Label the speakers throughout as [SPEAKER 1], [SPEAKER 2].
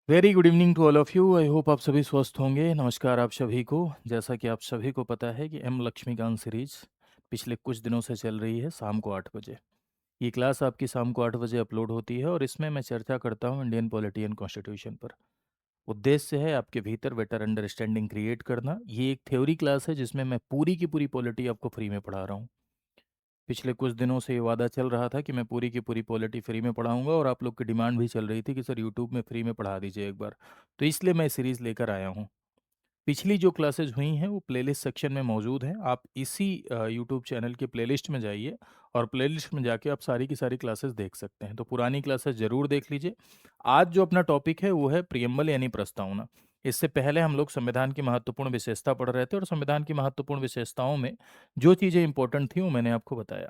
[SPEAKER 1] Very good evening to all of you. I hope आप सभी स्वस्थ होंगे। नमस्कार आप सभी को। जैसा कि आप सभी को पता है कि एम लक्ष्मीकांत सीरीज पिछले कुछ दिनों से चल रही है शाम को 8 बजे। ये क्लास आपकी शाम को 8 बजे अपलोड होती है और इसमें मैं चर्चा करता हूँ इंडियन पॉलिटी एंड कॉन्स्टिट्यूशन पर। उद्देश्य है आपके भीतर बेटर अंडरस्टैंडिंग क्रिएट करना। ये एक थ्योरी क्लास है जिसमें मैं पूरी की पूरी पॉलिटी आपको फ्री में पढ़ा रहा हूँ। पिछले कुछ दिनों से ये वादा चल रहा था कि मैं पूरी की पूरी पॉलिटी फ्री में पढ़ाऊंगा और आप लोग की डिमांड भी चल रही थी कि सर यूट्यूब में फ्री में पढ़ा दीजिए एक बार। तो इसलिए मैं सीरीज़ लेकर आया हूँ। पिछली जो क्लासेस हुई हैं वो प्लेलिस्ट सेक्शन में मौजूद हैं। आप इसी यूट्यूब चैनल के प्लेलिस्ट में जाइए और प्लेलिस्ट में जाके आप सारी की सारी क्लासेस देख सकते हैं। तो पुरानी क्लासेस ज़रूर देख लीजिए। आज जो अपना टॉपिक है वो है प्रियम्बल यानी प्रस्तावना। इससे पहले हम लोग संविधान की महत्वपूर्ण विशेषता पढ़ रहे थे और संविधान की महत्वपूर्ण विशेषताओं में जो चीज़ें इंपॉर्टेंट थी वो मैंने आपको बताया।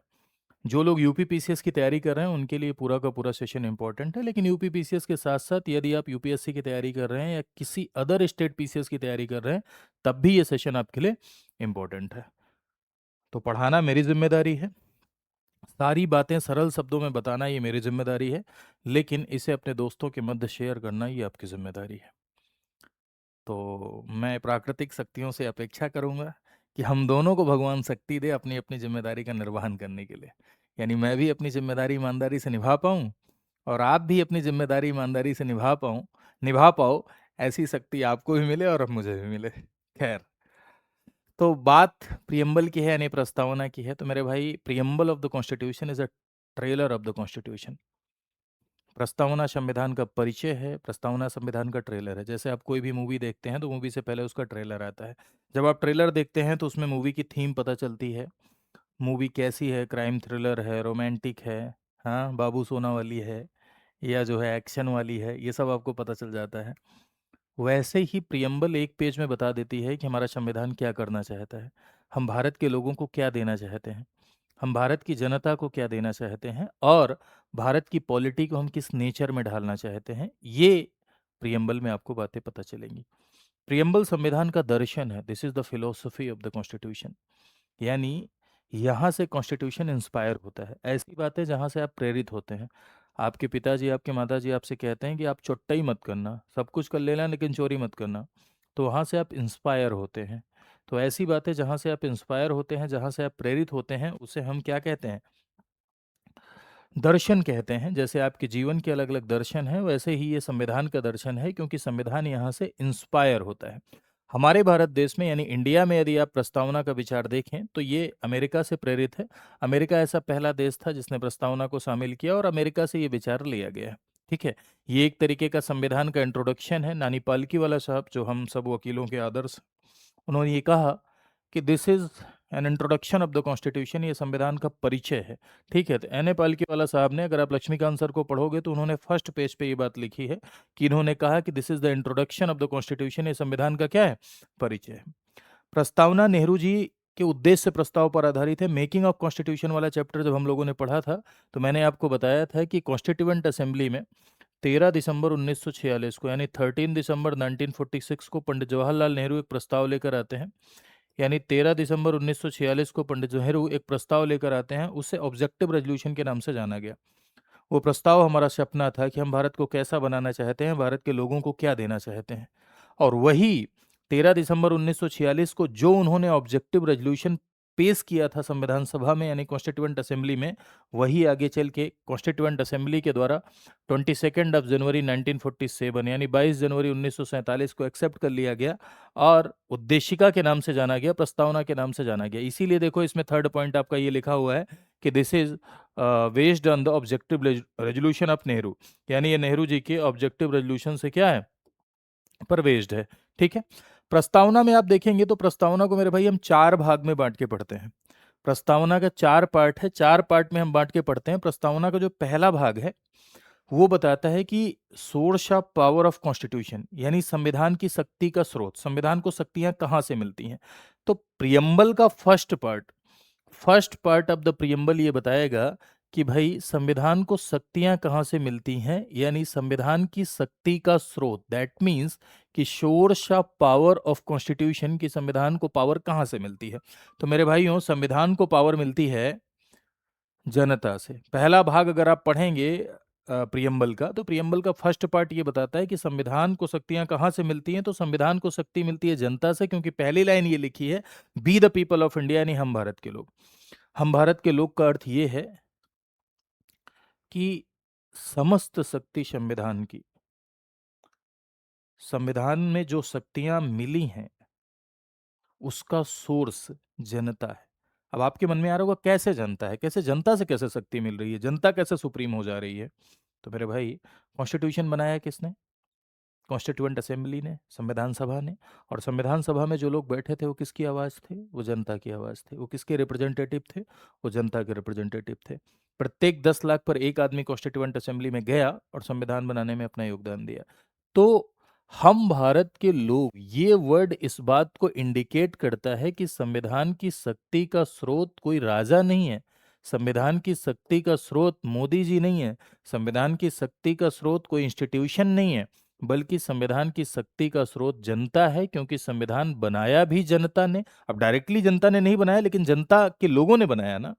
[SPEAKER 1] जो लोग यूपी पीसीएस की तैयारी कर रहे हैं उनके लिए पूरा का पूरा सेशन इंपॉर्टेंट है, लेकिन यूपी पीसीएस के साथ साथ यदि आप यूपीएससी की तैयारी कर रहे हैं या किसी अदर स्टेट पीसीएस की तैयारी कर रहे हैं तब भी ये सेशन आपके लिए इंपॉर्टेंट है। तो पढ़ाना मेरी जिम्मेदारी है, सारी बातें सरल शब्दों में बताना ये मेरी जिम्मेदारी है, लेकिन इसे अपने दोस्तों के मध्य शेयर करना ये आपकी जिम्मेदारी है। तो मैं प्राकृतिक शक्तियों से अपेक्षा करूंगा कि हम दोनों को भगवान शक्ति दे अपनी अपनी जिम्मेदारी का निर्वहन करने के लिए। यानी मैं भी अपनी जिम्मेदारी ईमानदारी से निभा पाऊं और आप भी अपनी जिम्मेदारी ईमानदारी से निभा पाओ। ऐसी शक्ति आपको भी मिले और अब मुझे भी मिले। खैर, तो बात प्रियम्बल की है यानी प्रस्तावना की है। तो मेरे भाई, preamble of the constitution is a trailer of the constitution. प्रस्तावना संविधान का परिचय है, प्रस्तावना संविधान का ट्रेलर है। जैसे आप कोई भी मूवी देखते हैं तो मूवी से पहले उसका ट्रेलर आता है। जब आप ट्रेलर देखते हैं तो उसमें मूवी की थीम पता चलती है, मूवी कैसी है, क्राइम थ्रिलर है, रोमांटिक है, हाँ बाबू सोना वाली है, या जो है एक्शन वाली है, ये सब आपको पता चल जाता है। वैसे ही प्रियम्बल एक पेज में बता देती है कि हमारा संविधान क्या करना चाहता है, हम भारत के लोगों को क्या देना चाहते हैं, हम भारत की जनता को क्या देना चाहते हैं और भारत की पॉलिटी को हम किस नेचर में ढालना चाहते हैं। ये प्रियम्बल में आपको बातें पता चलेंगी। प्रियम्बल संविधान का दर्शन है, this is the philosophy of the constitution. यानी यहाँ से कॉन्स्टिट्यूशन इंस्पायर होता है। ऐसी बातें जहाँ से आप प्रेरित होते हैं। आपके पिताजी आपके माताजी आपसे कहते हैं कि आप चोट्टा मत करना, सब कुछ कर लेना लेकिन चोरी मत करना, तो वहाँ से आप इंस्पायर होते हैं। तो ऐसी बातें जहाँ से आप इंस्पायर होते हैं, जहाँ से आप प्रेरित होते हैं, उसे हम क्या कहते हैं, दर्शन कहते हैं। जैसे आपके जीवन के अलग अलग दर्शन हैं वैसे ही ये संविधान का दर्शन है, क्योंकि संविधान यहाँ से इंस्पायर होता है। हमारे भारत देश में यानी इंडिया में यदि आप प्रस्तावना का विचार देखें तो ये अमेरिका से प्रेरित है। अमेरिका ऐसा पहला देश था जिसने प्रस्तावना को शामिल किया और अमेरिका से ये विचार लिया गया है। ठीक है, ये एक तरीके का संविधान का इंट्रोडक्शन है। नानी पालकी वाला साहब, जो हम सब वकीलों के आदर्श, उन्होंने ये कहा कि this is an introduction of the constitution, ये संविधान का परिचय है। ठीक है, तो एन ए पालकी वाला साहब ने, अगर आप लक्ष्मीकांत सर को पढ़ोगे तो उन्होंने फर्स्ट पेज पे ये बात लिखी है कि इन्होंने कहा कि this is the introduction of the constitution, ये संविधान का क्या है, परिचय है। प्रस्तावना नेहरू जी के उद्देश्य प्रस्ताव पर आधारित है। मेकिंग ऑफ कॉन्स्टिट्यूशन वाला चैप्टर जब हम लोगों ने पढ़ा था तो मैंने आपको बताया था कि कॉन्स्टिट्यूएंट असेंबली में 13 दिसंबर 1946 को यानी 13 दिसंबर 1946 को पंडित जवाहरलाल नेहरू एक प्रस्ताव लेकर आते हैं। यानी 13 दिसंबर 1946 को पंडित नेहरू एक प्रस्ताव लेकर आते हैं, उसे ऑब्जेक्टिव रेजोल्यूशन के नाम से जाना गया। वो प्रस्ताव हमारा सपना था कि हम भारत को कैसा बनाना चाहते हैं, भारत के लोगों को क्या देना चाहते हैं। और वही 13 दिसंबर 1946 को जो उन्होंने ऑब्जेक्टिव रेजोल्यूशन पेश किया था संविधान सभा में यानी कॉन्स्टिट्यूएंट असेंबली में, वही आगे चल के कॉन्स्टिट्यूएंट असेंबली के द्वारा 22 जनवरी 1947 यानी 22 जनवरी 1947 को एक्सेप्ट कर लिया गया और उद्देशिका के नाम से जाना गया, प्रस्तावना के नाम से जाना गया। इसीलिए देखो इसमें थर्ड पॉइंट आपका ये लिखा हुआ है कि this is based on the objective resolution of Nehru, यानी ये नेहरू जी के ऑब्जेक्टिव रेजोल्यूशन से क्या है, पर बेस्ड है। ठीक है, प्रस्तावना में आप देखेंगे तो प्रस्तावना को मेरे भाई हम चार भाग में बांट के पढ़ते हैं। प्रस्तावना का चार पार्ट है, चार पार्ट में हम बांट के पढ़ते हैं। प्रस्तावना का जो पहला भाग है वो बताता है कि source of power of constitution, यानी संविधान की शक्ति का स्रोत, संविधान को शक्तियां कहाँ से मिलती हैं। तो प्रियम्बल का first part of the preamble ये बताएगा कि भाई संविधान को शक्तियां कहाँ से मिलती हैं, यानी संविधान की शक्ति का स्रोत, दैट मीन्स कि source of power of constitution, की संविधान को पावर कहाँ से मिलती है। तो मेरे भाइयों, संविधान को पावर मिलती है जनता से। पहला भाग अगर आप पढ़ेंगे प्रियम्बल का, तो प्रियम्बल का फर्स्ट पार्ट ये बताता है कि संविधान को शक्तियां कहाँ से मिलती हैं। तो संविधान को शक्ति मिलती है जनता से, क्योंकि पहली लाइन ये लिखी है, be the people of India, यानी हम भारत के लोग। हम भारत के लोग का अर्थ ये है कि समस्त शक्ति संविधान की, संविधान में जो शक्तियां मिली हैं उसका सोर्स जनता है। अब आपके मन में आ रहा होगा कैसे जनता है, कैसे जनता से कैसे शक्ति मिल रही है, जनता कैसे सुप्रीम हो जा रही है। तो मेरे भाई, कॉन्स्टिट्यूशन बनाया है किसने? कॉन्स्टिट्यूएंट असेंबली ने, संविधान सभा ने। और संविधान सभा में जो लोग बैठे थे वो किसकी आवाज़ थे? वो जनता की आवाज़ थे। वो किसके रिप्रेजेंटेटिव थे? वो जनता के रिप्रेजेंटेटिव थे। प्रत्येक 10 लाख पर एक आदमी कॉन्स्टिट्यूएंट असेंबली में गया और संविधान बनाने में अपना योगदान दिया। तो हम भारत के लोग, ये वर्ड इस बात को इंडिकेट करता है कि संविधान की शक्ति का स्रोत कोई राजा नहीं है, संविधान की शक्ति का स्रोत मोदी जी नहीं है, संविधान की शक्ति का स्रोत कोई इंस्टीट्यूशन नहीं है, बल्कि संविधान की शक्ति का स्रोत जनता है। क्योंकि संविधान बनाया भी जनता ने। अब डायरेक्टली जनता ने नहीं बनाया, लेकिन जनता के लोगों ने बनाया ना।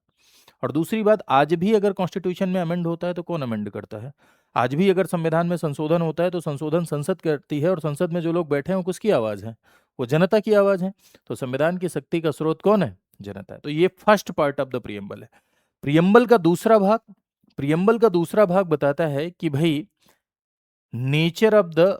[SPEAKER 1] और दूसरी बात, आज भी अगर कॉन्स्टिट्यूशन में अमेंड होता है तो कौन अमेंड करता है? आज भी अगर संविधान में संशोधन होता है तो संशोधन संसद करती है, और संसद में जो लोग बैठे हैं वो किसकी आवाज है? वो जनता की आवाज है। तो संविधान की शक्ति का स्रोत कौन है? जनता है। तो ये first part of the preamble है। प्रियम्बल का दूसरा भाग, प्रियम्बल का दूसरा भाग बताता है कि भाई, nature of the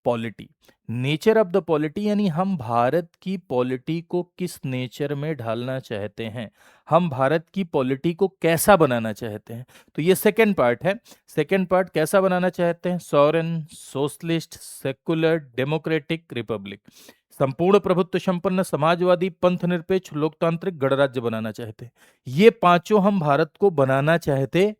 [SPEAKER 1] polity. Nature of the polity यानी हम भारत की पॉलिटी को किस नेचर में ढालना चाहते हैं, हम भारत की पॉलिटी को कैसा बनाना चाहते हैं। तो ये सेकंड पार्ट है। सेकंड पार्ट, कैसा बनाना चाहते हैं? Sovereign, socialist, secular, democratic, Republic. संपूर्ण प्रभुत्व संपन्न, समाजवादी, पंथ निरपेक्ष, लोकतांत्रिक, गणराज्य बनाना चाहते हैं। ये पांचों हम भारत को बनाना चाहते हैं।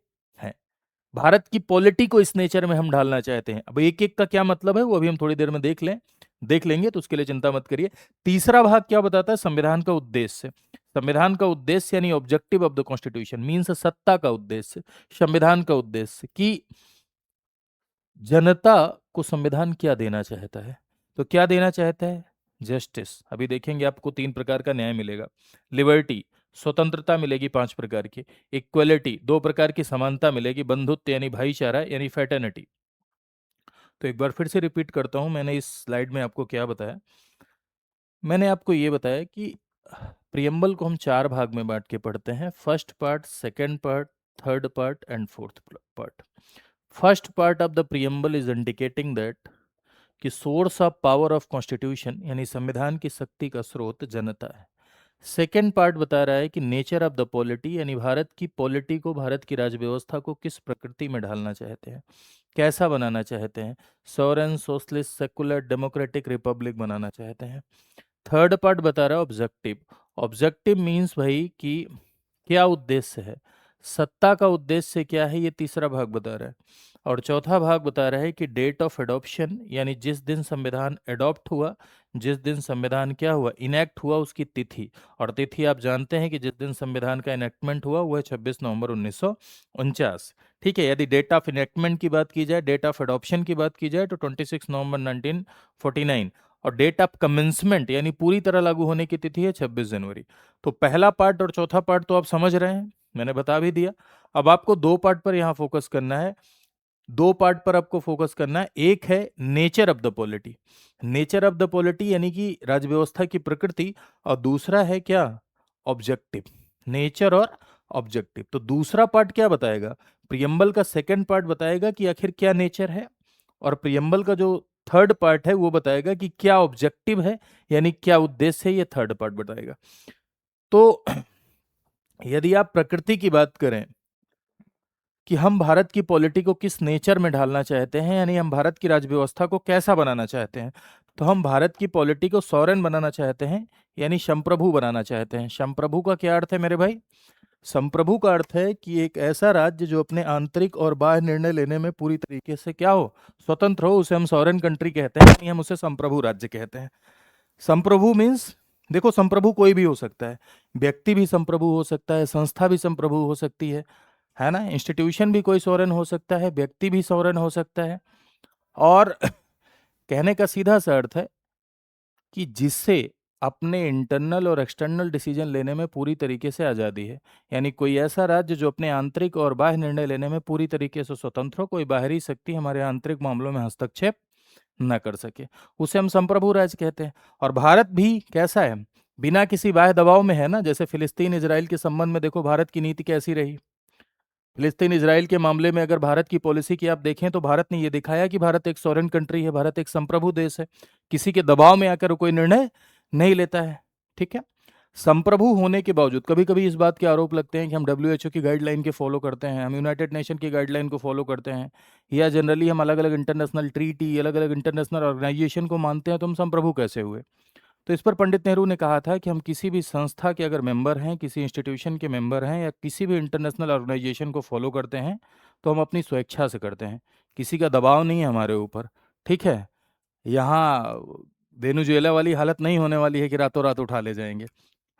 [SPEAKER 1] भारत की पॉलिटी को इस नेचर में हम ढालना चाहते हैं। अब एक एक का क्या मतलब है वो अभी हम थोड़ी देर में देख लेंगे, तो उसके लिए चिंता मत करिए। तीसरा भाग क्या बताता है? संविधान का उद्देश्य। संविधान का उद्देश्य यानी objective of the constitution means सत्ता का उद्देश्य, संविधान का उद्देश्य कि जनता को संविधान क्या देना चाहता है। तो क्या देना चाहता है? जस्टिस। अभी देखेंगे आपको 3 प्रकार का न्याय मिलेगा। लिबर्टी, स्वतंत्रता मिलेगी 5 प्रकार की। इक्वलिटी, 2 प्रकार की समानता मिलेगी। बंधुत्व यानी भाईचारा यानी फैटर्निटी। तो एक बार फिर से रिपीट करता हूं, मैंने इस स्लाइड में आपको क्या बताया। मैंने आपको ये बताया कि प्रियम्बल को हम 4 भाग में बांट के पढ़ते हैं। First part, second part, third part and fourth part. First part of the preamble is indicating that कि source of power of constitution यानी संविधान की शक्ति का स्रोत जनता है। सेकेंड पार्ट बता रहा है कि नेचर ऑफ द पॉलिटी यानी भारत की पॉलिटी को, भारत की राज्य व्यवस्था को किस प्रकृति में ढालना चाहते हैं, कैसा बनाना चाहते हैं। Sovereign, socialist, secular, democratic, republic बनाना चाहते हैं। थर्ड पार्ट बता रहा है ऑब्जेक्टिव। ऑब्जेक्टिव मीन्स भाई कि क्या उद्देश्य है, सत्ता का उद्देश्य क्या है, ये तीसरा भाग बता रहा है। और चौथा भाग बता रहा है कि डेट ऑफ एडॉप्शन यानी जिस दिन संविधान एडॉप्ट हुआ, जिस दिन संविधान क्या हुआ, इनेक्ट हुआ, उसकी तिथि। और तिथि आप जानते हैं कि जिस दिन संविधान का इनेक्टमेंट हुआ वो है 26 नवंबर 1949। ठीक है। यदि डेट ऑफ इनेक्टमेंट की बात की जाए, डेट ऑफ एडॉप्शन की बात की जाए तो 26 नवंबर 1949। और डेट ऑफ कमेंसमेंट यानी पूरी तरह लागू होने की तिथि है 26 जनवरी। तो पहला पार्ट और चौथा पार्ट तो आप समझ रहे हैं, मैंने बता भी दिया। अब आपको 2 पार्ट पर यहां फोकस करना है। 2 पार्ट पर आपको फोकस करना है। एक है nature of the polity, nature of the polity यानी कि राज्य व्यवस्था की प्रकृति। और दूसरा है क्या? ऑब्जेक्टिव। नेचर और ऑब्जेक्टिव। तो दूसरा पार्ट क्या बताएगा? प्रियम्बल का सेकंड पार्ट बताएगा कि आखिर क्या नेचर है, और प्रियम्बल का जो थर्ड पार्ट है वो बताएगा कि क्या ऑब्जेक्टिव है यानी क्या उद्देश्य है, ये थर्ड पार्ट बताएगा। तो यदि आप प्रकृति की बात करें कि हम भारत की पॉलिटी को किस नेचर में ढालना चाहते हैं, यानी हम भारत की राज्य व्यवस्था को कैसा बनाना चाहते हैं, तो हम भारत की पॉलिटी को सॉवरेन बनाना चाहते हैं यानी संप्रभु बनाना चाहते हैं। संप्रभु का क्या अर्थ है मेरे भाई? संप्रभु का अर्थ है कि एक ऐसा राज्य जो अपने आंतरिक और बाह्य निर्णय लेने में पूरी तरीके से क्या हो, स्वतंत्र हो, उसे हम सॉवरेन कंट्री कहते हैं, यानी हम उसे संप्रभु राज्य कहते हैं। संप्रभु मीन्स, देखो संप्रभु कोई भी हो सकता है, व्यक्ति भी संप्रभु हो सकता है, संस्था भी संप्रभु हो सकती है ना। इंस्टीट्यूशन भी कोई सॉवरेन हो सकता है, व्यक्ति भी सॉवरेन हो सकता है। और कहने का सीधा सा अर्थ है कि जिससे अपने इंटरनल और एक्सटर्नल डिसीजन लेने में पूरी तरीके से आज़ादी है। यानी कोई ऐसा राज्य जो अपने आंतरिक और बाह्य निर्णय लेने में पूरी तरीके से स्वतंत्र हो, कोई बाहरी शक्ति हमारे आंतरिक मामलों में हस्तक्षेप न कर सके, उसे हम संप्रभु राज्य कहते हैं। और भारत भी कैसा है, बिना किसी बाह्य दबाव में है ना। जैसे फिलिस्तीन इजराइल के संबंध में देखो भारत की नीति कैसी रही। फिलिस्तीन इजराइल के मामले में अगर भारत की पॉलिसी की आप देखें तो भारत ने ये दिखाया कि भारत एक सॉवरेन कंट्री है, भारत एक संप्रभु देश है, किसी के दबाव में आकर कोई निर्णय नहीं लेता है। ठीक है, संप्रभु होने के बावजूद कभी कभी इस बात के आरोप लगते हैं कि हम WHO की गाइडलाइन के फॉलो करते हैं, हम यूनाइटेड नेशन की गाइडलाइन को फॉलो करते हैं, या जनरली हम अलग अलग इंटरनेशनल ट्रीटी, अलग अलग इंटरनेशनल ऑर्गेनाइजेशन को मानते हैं, तो हम संप्रभु कैसे हुए। तो इस पर पंडित नेहरू ने कहा था कि हम किसी भी संस्था के अगर मेंबर हैं, किसी इंस्टीट्यूशन के मेंबर हैं, या किसी भी इंटरनेशनल ऑर्गेनाइजेशन को फॉलो करते हैं, तो हम अपनी स्वेच्छा से करते हैं, किसी का दबाव नहीं है हमारे ऊपर। ठीक है, यहाँ वेनेजुएला वाली हालत नहीं होने वाली है कि रातों रात उठा ले जाएंगे,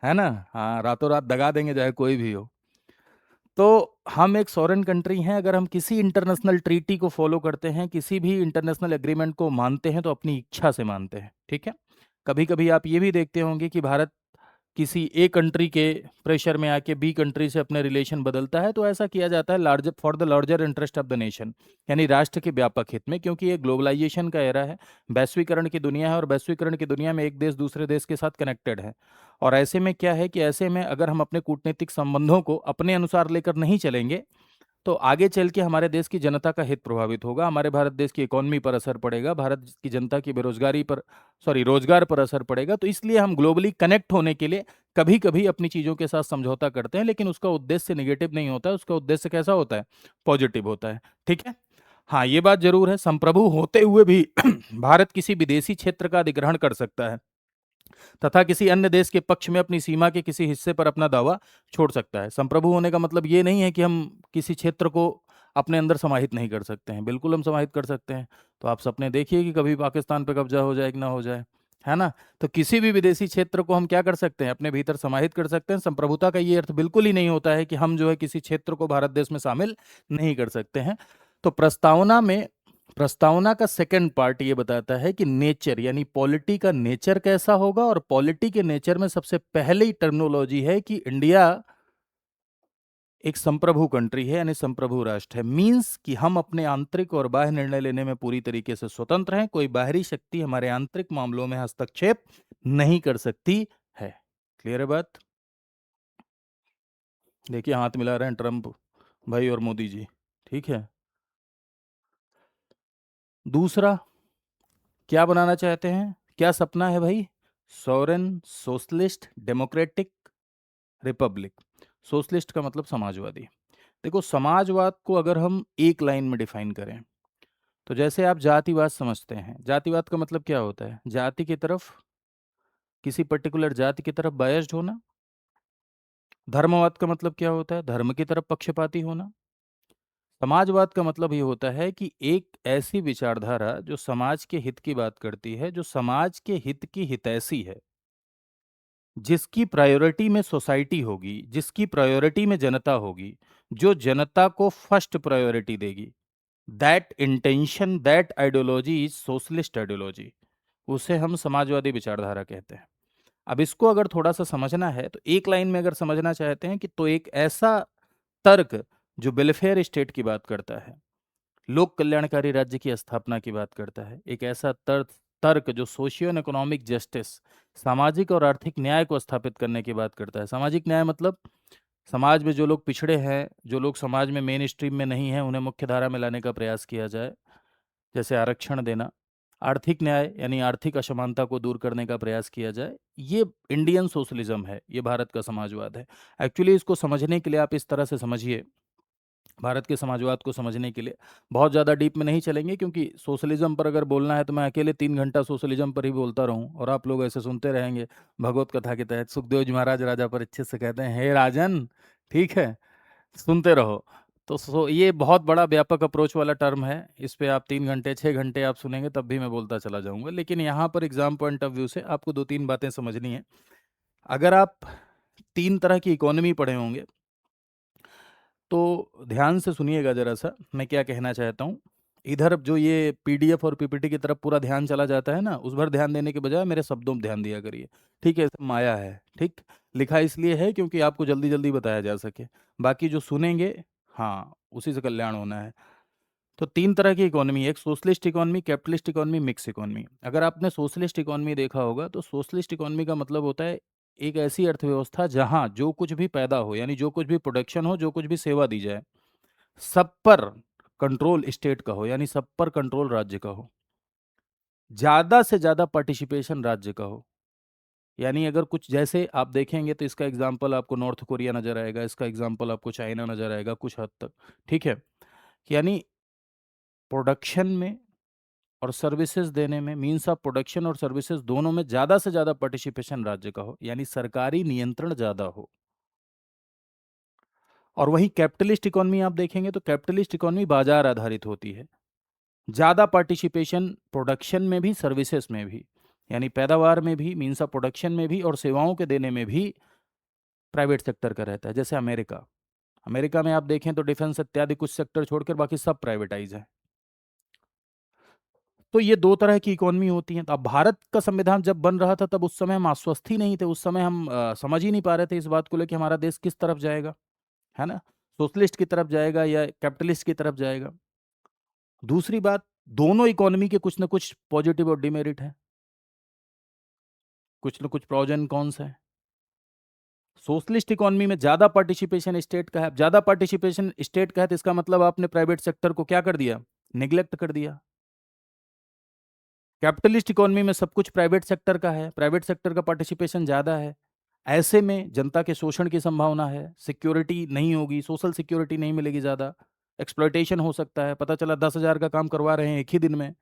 [SPEAKER 1] है ना। हाँ, रातों रात दगा देंगे चाहे कोई भी हो। तो हम एक सॉवरेन कंट्री हैं, अगर हम किसी इंटरनेशनल ट्रीटी को फॉलो करते हैं, किसी भी इंटरनेशनल एग्रीमेंट को मानते हैं, तो अपनी इच्छा से मानते हैं। ठीक है, कभी कभी आप ये भी देखते होंगे कि भारत किसी ए कंट्री के प्रेशर में आके बी कंट्री से अपने रिलेशन बदलता है, तो ऐसा किया जाता है larger for the larger interest of the nation, यानी राष्ट्र के व्यापक हित में, क्योंकि ये ग्लोबलाइजेशन का एरा है, वैश्वीकरण की दुनिया है, और वैश्वीकरण की दुनिया में एक देश दूसरे देश के साथ कनेक्टेड है। और ऐसे में क्या है कि ऐसे में अगर हम अपने कूटनीतिक संबंधों को अपने अनुसार लेकर नहीं चलेंगे, तो आगे चल के हमारे देश की जनता का हित प्रभावित होगा, हमारे भारत देश की इकोनॉमी पर असर पड़ेगा, भारत की जनता की बेरोजगारी पर, सॉरी, रोजगार पर असर पड़ेगा। तो इसलिए हम ग्लोबली कनेक्ट होने के लिए कभी कभी अपनी चीज़ों के साथ समझौता करते हैं, लेकिन उसका उद्देश्य निगेटिव नहीं होता है, उसका उद्देश्य कैसा होता है, पॉजिटिव होता है। ठीक है, हाँ, ये बात जरूर है, संप्रभु होते हुए भी भारत किसी विदेशी क्षेत्र का अधिग्रहण कर सकता है, तथा किसी अन्य देश के पक्ष में अपनी सीमा के किसी हिस्से पर अपना दावा छोड़ सकता है। संप्रभु होने का मतलब ये नहीं है कि हम किसी क्षेत्र को अपने अंदर समाहित नहीं कर सकते हैं, बिल्कुल हम समाहित कर सकते हैं। तो आप सपने देखिए कि कभी पाकिस्तान पर कब्जा हो जाए कि ना हो जाए, है ना। तो किसी भी विदेशी क्षेत्र को हम क्या कर सकते हैं, अपने भीतर समाहित कर सकते हैं। संप्रभुता का ये अर्थ बिल्कुल ही नहीं होता है कि हम जो है किसी क्षेत्र को भारत देश में शामिल नहीं कर सकते हैं। तो प्रस्तावना का सेकंड पार्ट ये बताता है कि नेचर, यानी पॉलिटी का नेचर कैसा होगा, और पॉलिटी के नेचर में सबसे पहले टर्मिनोलॉजी है कि इंडिया एक संप्रभु कंट्री है, यानी संप्रभु राष्ट्र है। मींस कि हम अपने आंतरिक और बाह्य निर्णय लेने में पूरी तरीके से स्वतंत्र हैं, कोई बाहरी शक्ति हमारे आंतरिक मामलों में हस्तक्षेप नहीं कर सकती है। क्लियर है बात। देखिए हाथ मिला रहे हैं ट्रंप भाई और मोदी जी। ठीक है, दूसरा क्या बनाना चाहते हैं, क्या सपना है भाई, sovereign socialist democratic Republic. Socialist का मतलब समाजवादी। देखो, समाजवाद को अगर हम एक लाइन में डिफाइन करें, तो जैसे आप जातिवाद समझते हैं, जातिवाद का मतलब क्या होता है, जाति की तरफ, किसी पर्टिकुलर जाति की तरफ बायस्ड होना। धर्मवाद का मतलब क्या होता है, धर्म की तरफ पक्षपाती होना। समाजवाद का मतलब ये होता है कि एक ऐसी विचारधारा जो समाज के हित की बात करती है, जो समाज के हित की हितैषी है, जिसकी प्रायोरिटी में सोसाइटी होगी, जिसकी प्रायोरिटी में जनता होगी, जो जनता को फर्स्ट प्रायोरिटी देगी। That intention, that ideology is socialist ideology. उसे हम समाजवादी विचारधारा कहते हैं। अब इसको अगर थोड़ा सा समझना है, तो एक लाइन में अगर समझना चाहते हैं कि तो एक ऐसा तर्क जो वेलफेयर स्टेट की बात करता है, लोक कल्याणकारी राज्य की स्थापना की बात करता है, एक ऐसा तर्क जो सोशियो इकोनॉमिक जस्टिस, सामाजिक और आर्थिक न्याय को स्थापित करने की बात करता है। सामाजिक न्याय मतलब समाज में जो लोग पिछड़े हैं, जो लोग समाज में मेन स्ट्रीम में नहीं हैं, उन्हें मुख्य धारा में लाने का प्रयास किया जाए, जैसे आरक्षण देना। आर्थिक न्याय यानी आर्थिक असमानता को दूर करने का प्रयास किया जाए। ये इंडियन सोशलिज्म है, ये भारत का समाजवाद है। एक्चुअली इसको समझने के लिए आप इस तरह से समझिए, भारत के समाजवाद को समझने के लिए बहुत ज़्यादा डीप में नहीं चलेंगे, क्योंकि सोशलिज्म पर अगर बोलना है तो मैं अकेले 3 घंटा सोशलिज्म पर ही बोलता रहूं और आप लोग ऐसे सुनते रहेंगे। भगवत कथा के तहत सुखदेव जी महाराज राजा पर अच्छे से कहते हैं, हे राजन, ठीक है, सुनते रहो। तो ये बहुत बड़ा व्यापक अप्रोच वाला टर्म है, इस पे आप 3 घंटे 6 घंटे आप सुनेंगे तब भी मैं बोलता चला जाऊंगा। लेकिन यहाँ पर एग्जाम पॉइंट ऑफ व्यू से आपको 2-3 बातें समझनी है। अगर आप 3 तरह की इकोनॉमी पढ़े होंगे, तो ध्यान से सुनिएगा जरा सा मैं क्या कहना चाहता हूँ। इधर जो ये पीडीएफ और पीपीटी की तरफ पूरा ध्यान चला जाता है ना, उस पर ध्यान देने के बजाय मेरे शब्दों में ध्यान दिया करिए। ठीक है, सब माया है। ठीक, लिखा इसलिए है क्योंकि आपको जल्दी जल्दी बताया जा सके। बाकी जो सुनेंगे, हाँ, उसी से कल्याण होना है। तो तीन तरह की इकोनॉमी, एक socialist economy, capitalist economy, mix economy. अगर आपने सोशलिस्ट इकोनॉमी देखा होगा तो सोशलिस्ट इकोनॉमी का मतलब होता है एक ऐसी अर्थव्यवस्था जहां जो कुछ भी पैदा हो, यानी जो कुछ भी प्रोडक्शन हो, जो कुछ भी सेवा दी जाए, सब पर कंट्रोल स्टेट का हो, यानी सब पर कंट्रोल राज्य का हो, ज्यादा से ज्यादा पार्टिसिपेशन राज्य का हो। यानी अगर कुछ, जैसे आप देखेंगे तो इसका एग्जाम्पल आपको नॉर्थ कोरिया नजर आएगा, इसका एग्जाम्पल आपको चाइना नजर आएगा कुछ हद तक। ठीक है, यानी प्रोडक्शन में और सर्विसेज देने में, मीन्स ऑफ प्रोडक्शन और सर्विसेज दोनों में ज्यादा से ज्यादा पार्टिसिपेशन राज्य का हो, यानी सरकारी नियंत्रण ज्यादा हो। और वहीं कैपिटलिस्ट इकोनॉमी आप देखेंगे तो कैपिटलिस्ट इकोनॉमी बाजार आधारित होती है, ज्यादा पार्टिसिपेशन प्रोडक्शन में भी, सर्विसेज में भी, यानी पैदावार में भी, मीन्स ऑफ प्रोडक्शन में भी, और सेवाओं के देने में भी प्राइवेट सेक्टर का रहता है। जैसे अमेरिका, अमेरिका में आप देखें तो डिफेंस इत्यादि कुछ सेक्टर छोड़कर बाकी सब प्राइवेटाइज है। तो ये दो तरह की इकोनॉमी होती है। तो अब भारत का संविधान जब बन रहा था तब उस समय हम आश्वस्त ही नहीं थे, उस समय हम समझ ही नहीं पा रहे थे इस बात को लेकर हमारा देश किस तरफ जाएगा, है ना, सोशलिस्ट की तरफ जाएगा या कैपिटलिस्ट की तरफ जाएगा। दूसरी बात, दोनों इकोनॉमी के कुछ ना कुछ पॉजिटिव और डिमेरिट है, कुछ ना कुछ प्रोज एंड कॉन्स है। सोशलिस्ट इकोनॉमी में ज्यादा पार्टिसिपेशन स्टेट का है। ज्यादा पार्टिसिपेशन स्टेट का है तो इसका मतलब आपने प्राइवेट सेक्टर को क्या कर दिया, निग्लेक्ट कर दिया। कैपिटलिस्ट इकोनॉमी में सब कुछ प्राइवेट सेक्टर का है, प्राइवेट सेक्टर का पार्टिसिपेशन ज्यादा है। ऐसे में जनता के शोषण की संभावना है, सिक्योरिटी नहीं होगी, सोशल सिक्योरिटी नहीं मिलेगी, ज्यादा एक्सप्लॉयटेशन हो सकता है। पता चला 10,000 का काम करवा रहे हैं एक ही दिन में,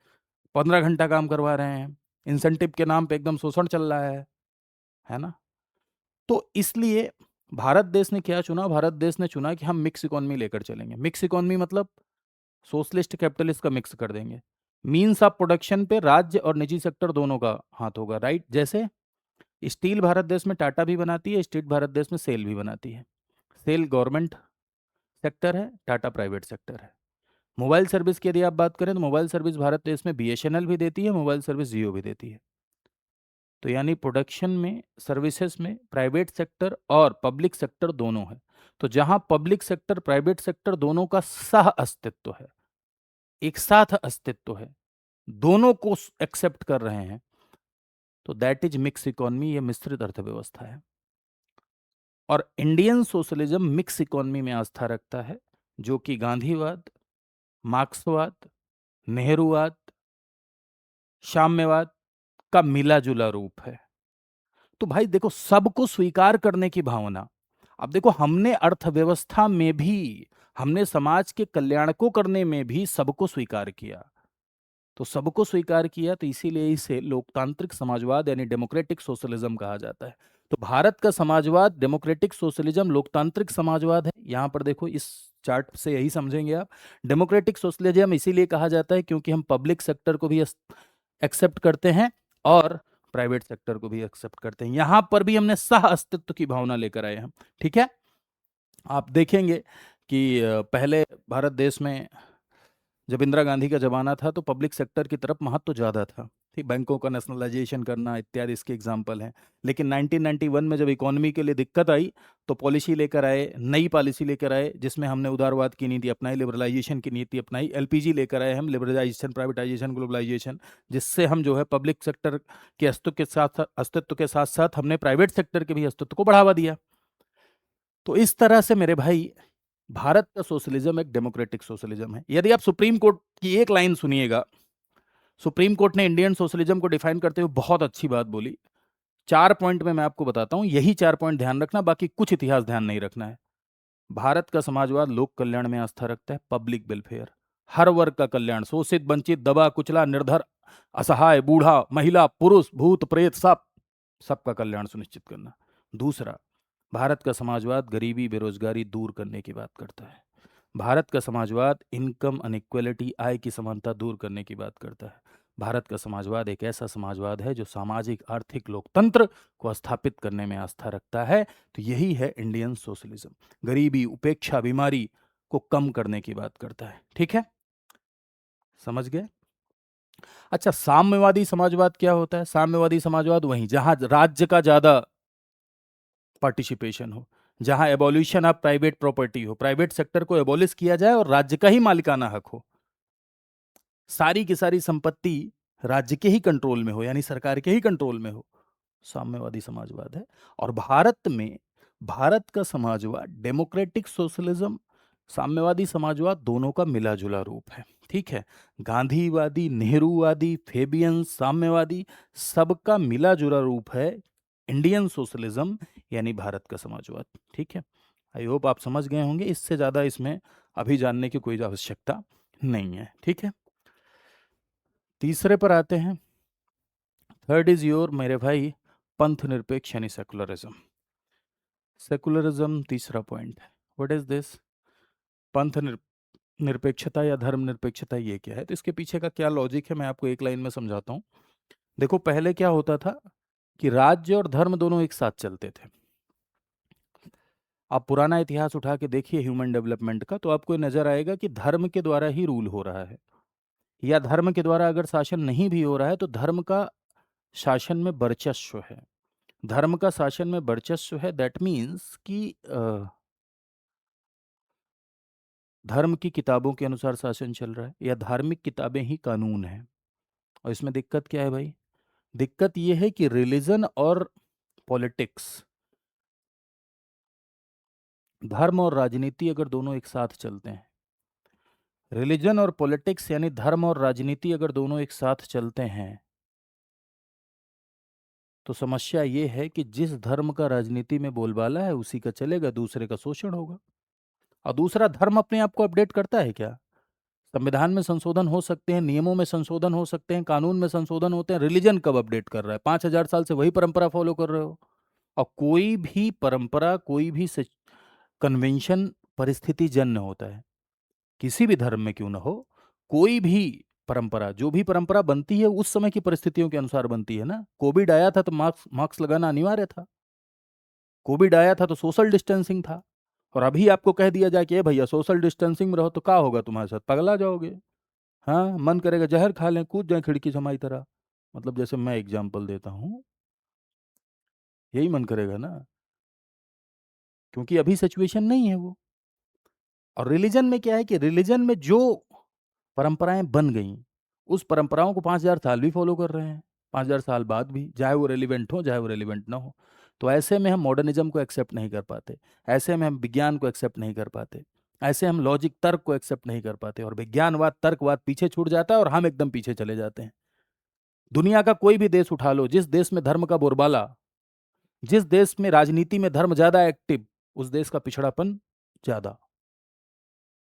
[SPEAKER 1] 15 घंटा काम करवा रहे हैं, इंसेंटिव के नाम पे एकदम शोषण चल रहा है ना। तो इसलिए भारत देश ने क्या चुना, भारत देश ने चुना कि हम मिक्स इकोनॉमी लेकर चलेंगे। मिक्स इकोनॉमी मतलब सोशलिस्ट कैपिटलिस्ट का मिक्स कर देंगे। मीन्स ऑफ प्रोडक्शन पे राज्य और निजी सेक्टर दोनों का हाथ होगा, राइट। जैसे स्टील भारत देश में टाटा भी बनाती है, स्टील भारत देश में सेल भी बनाती है। सेल गवर्नमेंट सेक्टर है, टाटा प्राइवेट सेक्टर है। मोबाइल सर्विस की यदि आप बात करें तो मोबाइल सर्विस भारत देश में बीएसएनएल भी देती है, मोबाइल सर्विस जियो भी देती है। तो यानी प्रोडक्शन में, सर्विसेज में प्राइवेट सेक्टर और पब्लिक सेक्टर दोनों है। तो जहां पब्लिक सेक्टर प्राइवेट सेक्टर दोनों का सह अस्तित्व है, एक साथ अस्तित्व है, दोनों को एक्सेप्ट कर रहे हैं, तो दैट इज मिक्स इकोनॉमी, ये मिश्रित अर्थव्यवस्था है। और इंडियन सोशलिज्म मिक्स इकोनॉमी में आस्था रखता है, जो कि गांधीवाद, मार्क्सवाद, नेहरूवाद, साम्यवाद का मिला जुला रूप है। तो भाई देखो, सबको स्वीकार करने की भावना। अब देखो, हमने अर्थव्यवस्था में भी, हमने समाज के कल्याण को करने में भी सबको स्वीकार किया। तो सबको स्वीकार किया तो इसीलिए इसे लोकतांत्रिक समाजवाद यानी डेमोक्रेटिक सोशलिज्म कहा जाता है। तो भारत का समाजवाद डेमोक्रेटिक सोशलिज्म लोकतांत्रिक समाजवाद है। यहां पर देखो, इस चार्ट से यही समझेंगे आप। डेमोक्रेटिक सोशलिज्म इसीलिए कहा जाता है क्योंकि हम पब्लिक सेक्टर को भी एक्सेप्ट करते हैं और प्राइवेट सेक्टर को भी एक्सेप्ट करते हैं। यहां पर भी हमने सह अस्तित्व की भावना लेकर आए हैं। ठीक है, आप देखेंगे कि पहले भारत देश में जब इंदिरा गांधी का जमाना था तो पब्लिक सेक्टर की तरफ महत्व तो ज़्यादा था। ठीक, बैंकों का नेशनलाइजेशन करना इत्यादि इसके एग्जाम्पल हैं। लेकिन 1991 में जब इकोनॉमी के लिए दिक्कत आई तो पॉलिसी लेकर आए, नई पॉलिसी लेकर आए, जिसमें हमने उदारवाद की नीति अपनाई, लिबरलाइजेशन की नीति अपनाई, एलपीजी लेकर आए हम, लिबरलाइजेशन, प्राइवेटाइजेशन, ग्लोबलाइजेशन, जिससे हम जो है पब्लिक सेक्टर के अस्तित्व के साथ साथ हमने प्राइवेट सेक्टर के भी अस्तित्व को बढ़ावा दिया। तो इस तरह से मेरे भाई, भारत का सोशलिज्म एक डेमोक्रेटिक सोशलिज्म है। यदि आप सुप्रीम कोर्ट की एक लाइन सुनिएगा, सुप्रीम कोर्ट ने इंडियन सोशलिज्म को डिफाइन करते हुए बहुत अच्छी बात बोली। 4 पॉइंट में मैं आपको बताता हूं, यही 4 पॉइंट ध्यान रखना, बाकी कुछ इतिहास ध्यान नहीं रखना है। भारत का समाजवाद लोक कल्याण में आस्था रखता है, पब्लिक वेलफेयर, हर वर्ग का कल्याण, शोषित, वंचित, दबा कुचला, निर्धर, असहाय, बूढ़ा, महिला, पुरुष, भूत प्रेत, सबका कल्याण सुनिश्चित करना। दूसरा, भारत का समाजवाद गरीबी बेरोजगारी दूर करने की बात करता है। भारत का समाजवाद इनकम अनइक्वलिटी, आय की समानता दूर करने की बात करता है। भारत का समाजवाद एक ऐसा समाजवाद है जो सामाजिक आर्थिक लोकतंत्र को स्थापित करने में आस्था रखता है। तो यही है इंडियन सोशलिज्म, गरीबी, उपेक्षा, बीमारी को कम करने की बात करता है। ठीक है, समझ गए? अच्छा, साम्यवादी समाजवाद क्या होता है? साम्यवादी समाजवाद वही जहां राज्य का ज्यादा पार्टिसिपेशन हो, जहां एबॉल्यूशन ऑफ प्राइवेट प्रॉपर्टी हो, प्राइवेट सेक्टर को एबॉलिश किया जाए और राज्य का ही मालिकाना हक हो, सारी की सारी संपत्ति राज्य के ही कंट्रोल में हो, यानी सरकार के ही कंट्रोल में हो, साम्यवादी समाजवाद है। और भारत में भारत का समाजवाद डेमोक्रेटिक सोशलिज्म, साम्यवादी समाजवाद दोनों का मिला जुला रूप है। ठीक है, गांधीवादी, नेहरूवादी, फेबियन, साम्यवादी, सबका मिला जुला रूप है इंडियन सोशलिज्म, यानी भारत का समाजवाद। ठीक है, आई होप आप समझ गए होंगे। इससे ज्यादा इसमें अभी जानने की कोई आवश्यकता नहीं है। ठीक है, तीसरे पर आते हैं। थर्ड इज योर मेरे भाई, पंथ निरपेक्ष यानी सेकुलरिज्म। सेकुलरिज्म तीसरा पॉइंट है। What is this? पंथ निरपेक्षता या धर्म निरपेक्षता ये क्या है? तो इसके पीछे का क्या लॉजिक है, मैं आपको एक लाइन में समझाता हूँ। देखो, पहले क्या होता था कि राज्य और धर्म दोनों एक साथ चलते थे। आप पुराना इतिहास उठा के देखिए ह्यूमन डेवलपमेंट का, तो आपको नजर आएगा कि धर्म के द्वारा ही रूल हो रहा है, या धर्म के द्वारा अगर शासन नहीं भी हो रहा है तो धर्म का शासन में वर्चस्व है। धर्म का शासन में वर्चस्व है, दैट मीन्स कि धर्म की किताबों के अनुसार शासन चल रहा है, या धार्मिक किताबें ही कानून है। और इसमें दिक्कत क्या है भाई? दिक्कत यह है कि रिलीजन और पॉलिटिक्स, धर्म और राजनीति अगर दोनों एक साथ चलते हैं, रिलीजन और पॉलिटिक्स यानी धर्म और राजनीति अगर दोनों एक साथ चलते हैं, तो समस्या ये है कि जिस धर्म का राजनीति में बोलबाला है उसी का चलेगा, दूसरे का शोषण होगा। और दूसरा, धर्म अपने आप को अपडेट करता है क्या? संविधान में संशोधन हो सकते हैं, नियमों में संशोधन हो सकते हैं, कानून में संशोधन होते हैं, रिलीजन कब अपडेट कर रहा है? 5,000 साल से वही परंपरा फॉलो कर रहे हो। और कोई भी परंपरा, कोई भी कन्वेंशन परिस्थिति जन्य होता है, किसी भी धर्म में क्यों ना हो। कोई भी परंपरा, जो भी परंपरा बनती है उस समय की परिस्थितियों के अनुसार बनती है ना। कोविड आया था तो मास्क मास्क लगाना अनिवार्य था। कोविड आया था तो सोशल डिस्टेंसिंग था। और अभी आपको कह दिया जाए कि ए भैया सोशल डिस्टेंसिंग में रहो, तो क्या होगा तुम्हारे साथ? पगला जाओगे। हाँ, मन करेगा जहर खा लें, कूद जाए खिड़की से हमारी तरह। मतलब जैसे मैं एग्जाम्पल देता हूँ, यही मन करेगा ना, क्योंकि अभी सिचुएशन नहीं है वो। और रिलीजन में क्या है कि रिलीजन में जो परंपराएं बन गई, उस परंपराओं को 5,000 साल भी फॉलो कर रहे हैं, 5,000 साल बाद भी, चाहे वो रेलिवेंट हो चाहे वो रेलिवेंट ना हो। तो ऐसे में हम मॉडर्निज्म को एक्सेप्ट नहीं कर पाते, ऐसे में हम विज्ञान को एक्सेप्ट नहीं कर पाते, ऐसे हम लॉजिक तर्क को एक्सेप्ट नहीं कर पाते, और विज्ञानवाद तर्कवाद पीछे छूट जाता है और हम एकदम पीछे चले जाते हैं। दुनिया का कोई भी देश उठा लो, जिस देश में धर्म का बोलबाला, जिस देश में राजनीति में धर्म ज्यादा एक्टिव, उस देश का पिछड़ापन ज्यादा।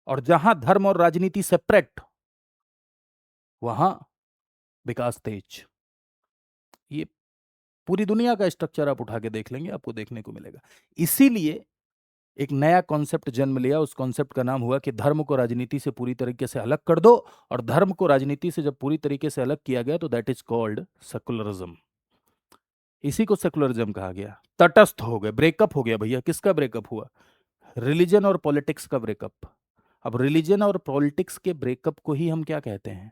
[SPEAKER 1] और जहां धर्म और राजनीति सेपरेट, वहां विकास तेज। ये पूरी दुनिया का स्ट्रक्चर आप उठा के देख लेंगे, आपको देखने को मिलेगा। इसीलिए एक नया कॉन्सेप्ट जन्म लिया, उस कॉन्सेप्ट का नाम हुआ कि धर्म को राजनीति से पूरी तरीके से अलग कर दो। और धर्म को राजनीति से जब पूरी तरीके से अलग किया गया तो दैट इज कॉल्ड सेकुलरिज्म। इसी को सेकुलरिज्म कहा गया। तटस्थ हो गए, ब्रेकअप हो गया भैया। किसका ब्रेकअप हुआ? रिलीजन और पॉलिटिक्स का ब्रेकअप। अब रिलीजन और पॉलिटिक्स के ब्रेकअप को ही हम क्या कहते हैं?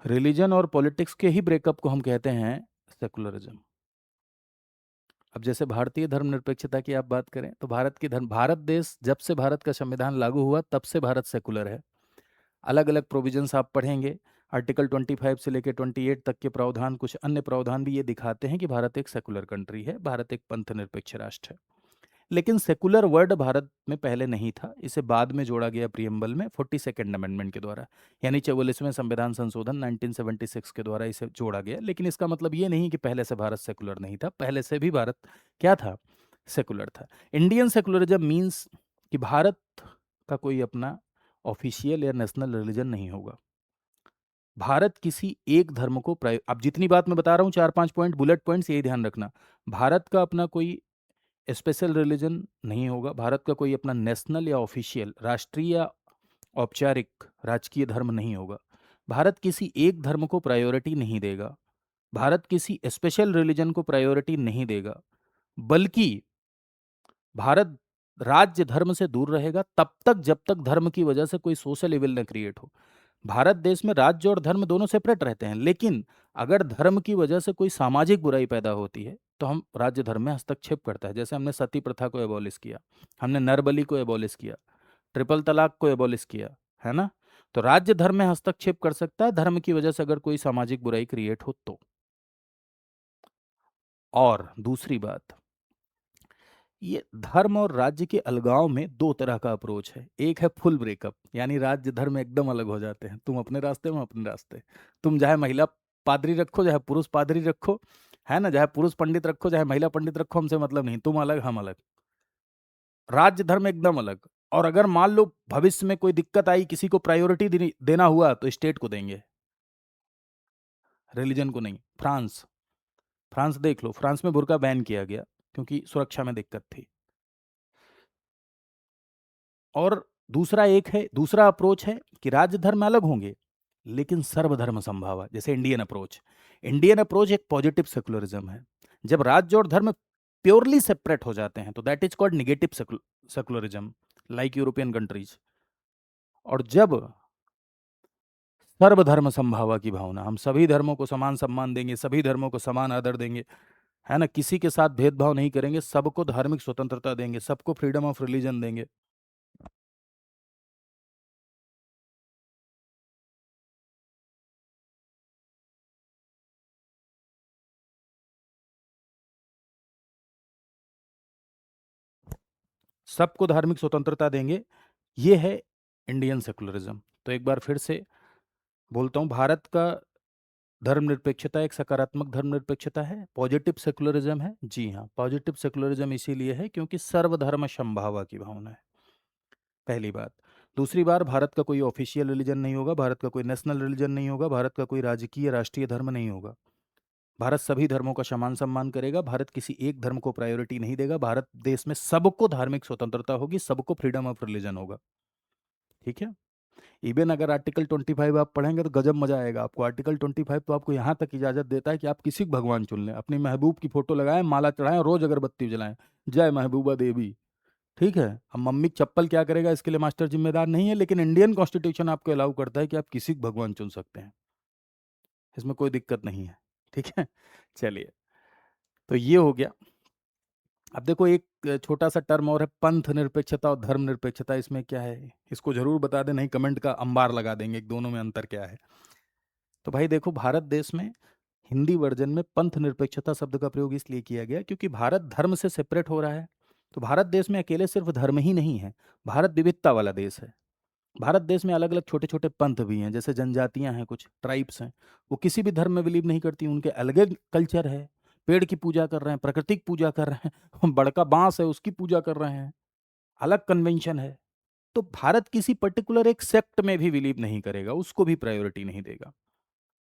[SPEAKER 1] रिलीजन और पॉलिटिक्स के ही ब्रेकअप को हम कहते हैं सेकुलरिज्म। अब जैसे भारतीय धर्मनिरपेक्षता की आप बात करें, तो भारत देश जब से भारत का संविधान लागू हुआ तब से भारत सेकुलर है। अलग अलग प्रोविजंस आप पढ़ेंगे, आर्टिकल 25 से लेकर 28 तक के प्रावधान, कुछ अन्य प्रावधान भी ये दिखाते हैं कि भारत एक सेकुलर कंट्री है, भारत एक पंथ निरपेक्ष राष्ट्र है। लेकिन सेकुलर वर्ड भारत में पहले नहीं था, इसे बाद में जोड़ा गया प्रियम्बल में 42nd अमेंडमेंट के द्वारा, यानी 44वें संविधान संशोधन 1976 के द्वारा इसे जोड़ा गया। लेकिन इसका मतलब ये नहीं कि पहले से भारत सेकुलर नहीं था, पहले से भी भारत क्या था? सेकुलर था। इंडियन सेकुलरिज्म मीन्स कि भारत का कोई अपना ऑफिशियल या नेशनल रिलीजन नहीं होगा। भारत किसी एक धर्म को अब जितनी बात मैं बता रहा हूँ, 4-5 पॉइंट बुलेट पॉइंट्स, यही ध्यान रखना। भारत का अपना कोई स्पेशल रिलीजन नहीं होगा, भारत का कोई अपना नेशनल या ऑफिशियल, राष्ट्रीय या औपचारिक राजकीय धर्म नहीं होगा। भारत किसी एक धर्म को प्रायोरिटी नहीं देगा, भारत किसी स्पेशल रिलीजन को प्रायोरिटी नहीं देगा, बल्कि भारत राज्य धर्म से दूर रहेगा तब तक जब तक धर्म की वजह से कोई सोशल इविल न क्रिएट हो। भारत देश में राज्य और धर्म दोनों सेपरेट रहते हैं, लेकिन अगर धर्म की वजह से कोई सामाजिक बुराई पैदा होती है तो हम राज्य धर्म में हस्तक्षेप करता है। जैसे हमने सती प्रथा को एबॉलिश किया, हमने नरबली को एबॉलिश किया, ट्रिपल तलाक को एबॉलिश किया, है ना। तो राज्य धर्म में हस्तक्षेप कर सकता है धर्म की वजह से अगर कोई सामाजिक बुराई क्रिएट हो तो। और दूसरी बात, ये धर्म और राज्य के अलगाव में दो तरह का अप्रोच है। एक है फुल ब्रेकअप, यानी राज्य धर्म एकदम अलग हो जाते हैं, तुम अपने रास्ते में अपने रास्ते। तुम चाहे महिला पादरी रखो चाहे पुरुष पादरी रखो, है ना, चाहे पुरुष पंडित रखो चाहे महिला पंडित रखो, हमसे मतलब नहीं, तुम अलग हम अलग। राज्य धर्म एकदम अलग। और अगर मान लो भविष्य में कोई दिक्कत आई, किसी को प्रायोरिटी देना हुआ तो स्टेट को देंगे, रिलीजन को नहीं। फ्रांस, फ्रांस देख लो, फ्रांस में बुर्का बैन किया गया क्योंकि सुरक्षा में दिक्कत थी। और दूसरा अप्रोच है कि राज्य धर्म अलग होंगे लेकिन सर्वधर्म संभावा, जैसे इंडियन अप्रोच। इंडियन अप्रोच एक पॉजिटिव सेकुलरिज्म है। जब राज्य और धर्म प्योरली सेपरेट हो जाते हैं तो that is called negative secularism, like European countries. और जब सर्वधर्म संभावा की भावना, हम सभी धर्मों को समान सम्मान देंगे, सभी धर्मों को समान आदर देंगे, है ना, किसी के साथ भेदभाव नहीं करेंगे, सबको धार्मिक स्वतंत्रता देंगे, सबको फ्रीडम ऑफ रिलीजन देंगे। सबको धार्मिक स्वतंत्रता देंगे, ये है इंडियन सेकुलरिज्म। तो एक बार फिर से बोलता हूँ, भारत का धर्मनिरपेक्षता एक सकारात्मक धर्मनिरपेक्षता है, पॉजिटिव सेकुलरिज्म है। जी हाँ, पॉजिटिव सेकुलरिज्म इसीलिए है क्योंकि सर्वधर्म समभावा की भावना है, पहली बात। दूसरी बार, भारत का कोई ऑफिशियल रिलीजन नहीं होगा, भारत का कोई नेशनल रिलीजन नहीं होगा, भारत का कोई राजकीय राष्ट्रीय धर्म नहीं होगा। भारत सभी धर्मों का समान सम्मान करेगा, भारत किसी एक धर्म को प्रायोरिटी नहीं देगा, भारत देश में सबको धार्मिक स्वतंत्रता होगी, सबको फ्रीडम ऑफ रिलीजन होगा। ठीक है। इवन अगर आर्टिकल 25 आप पढ़ेंगे तो गजब मजा आएगा आपको। आर्टिकल 25 तो आपको यहाँ तक इजाजत देता है कि आप किसी भी भगवान चुन लें, अपनी महबूब की फोटो लगाएं, माला चढ़ाएं, रोज अगरबत्ती जलाएं, जय महबूबा देवी। ठीक है। अब मम्मी चप्पल क्या करेगा इसके लिए मास्टर जिम्मेदार नहीं है, लेकिन इंडियन कॉन्स्टिट्यूशन आपको अलाउ करता है कि आप किसी भी भगवान चुन सकते हैं, इसमें कोई दिक्कत नहीं है। ठीक है। चलिए, तो ये हो गया। अब देखो, एक छोटा सा टर्म और है, पंथ निरपेक्षता और धर्म निरपेक्षता। इसमें क्या है, इसको जरूर बता दें, नहीं कमेंट का अंबार लगा देंगे कि दोनों में अंतर क्या है। तो भाई देखो, भारत देश में हिंदी वर्जन में पंथ निरपेक्षता शब्द का प्रयोग इसलिए किया गया क्योंकि भारत धर्म से सेपरेट हो रहा है। तो भारत देश में अकेले सिर्फ धर्म ही नहीं है, भारत विविधता वाला देश है। भारत देश में अलग अलग छोटे छोटे पंथ भी हैं, जैसे जनजातियां हैं, कुछ ट्राइब्स हैं, वो किसी भी धर्म में बिलीव नहीं करती, उनके अलग कल्चर है। पेड़ की पूजा कर रहे हैं, प्रकृति की पूजा कर रहे हैं, बड़का बांस है उसकी पूजा कर रहे हैं, अलग कन्वेंशन है। तो भारत किसी पर्टिकुलर एक सेक्ट में भी बिलीव नहीं करेगा, उसको भी प्रायोरिटी नहीं देगा।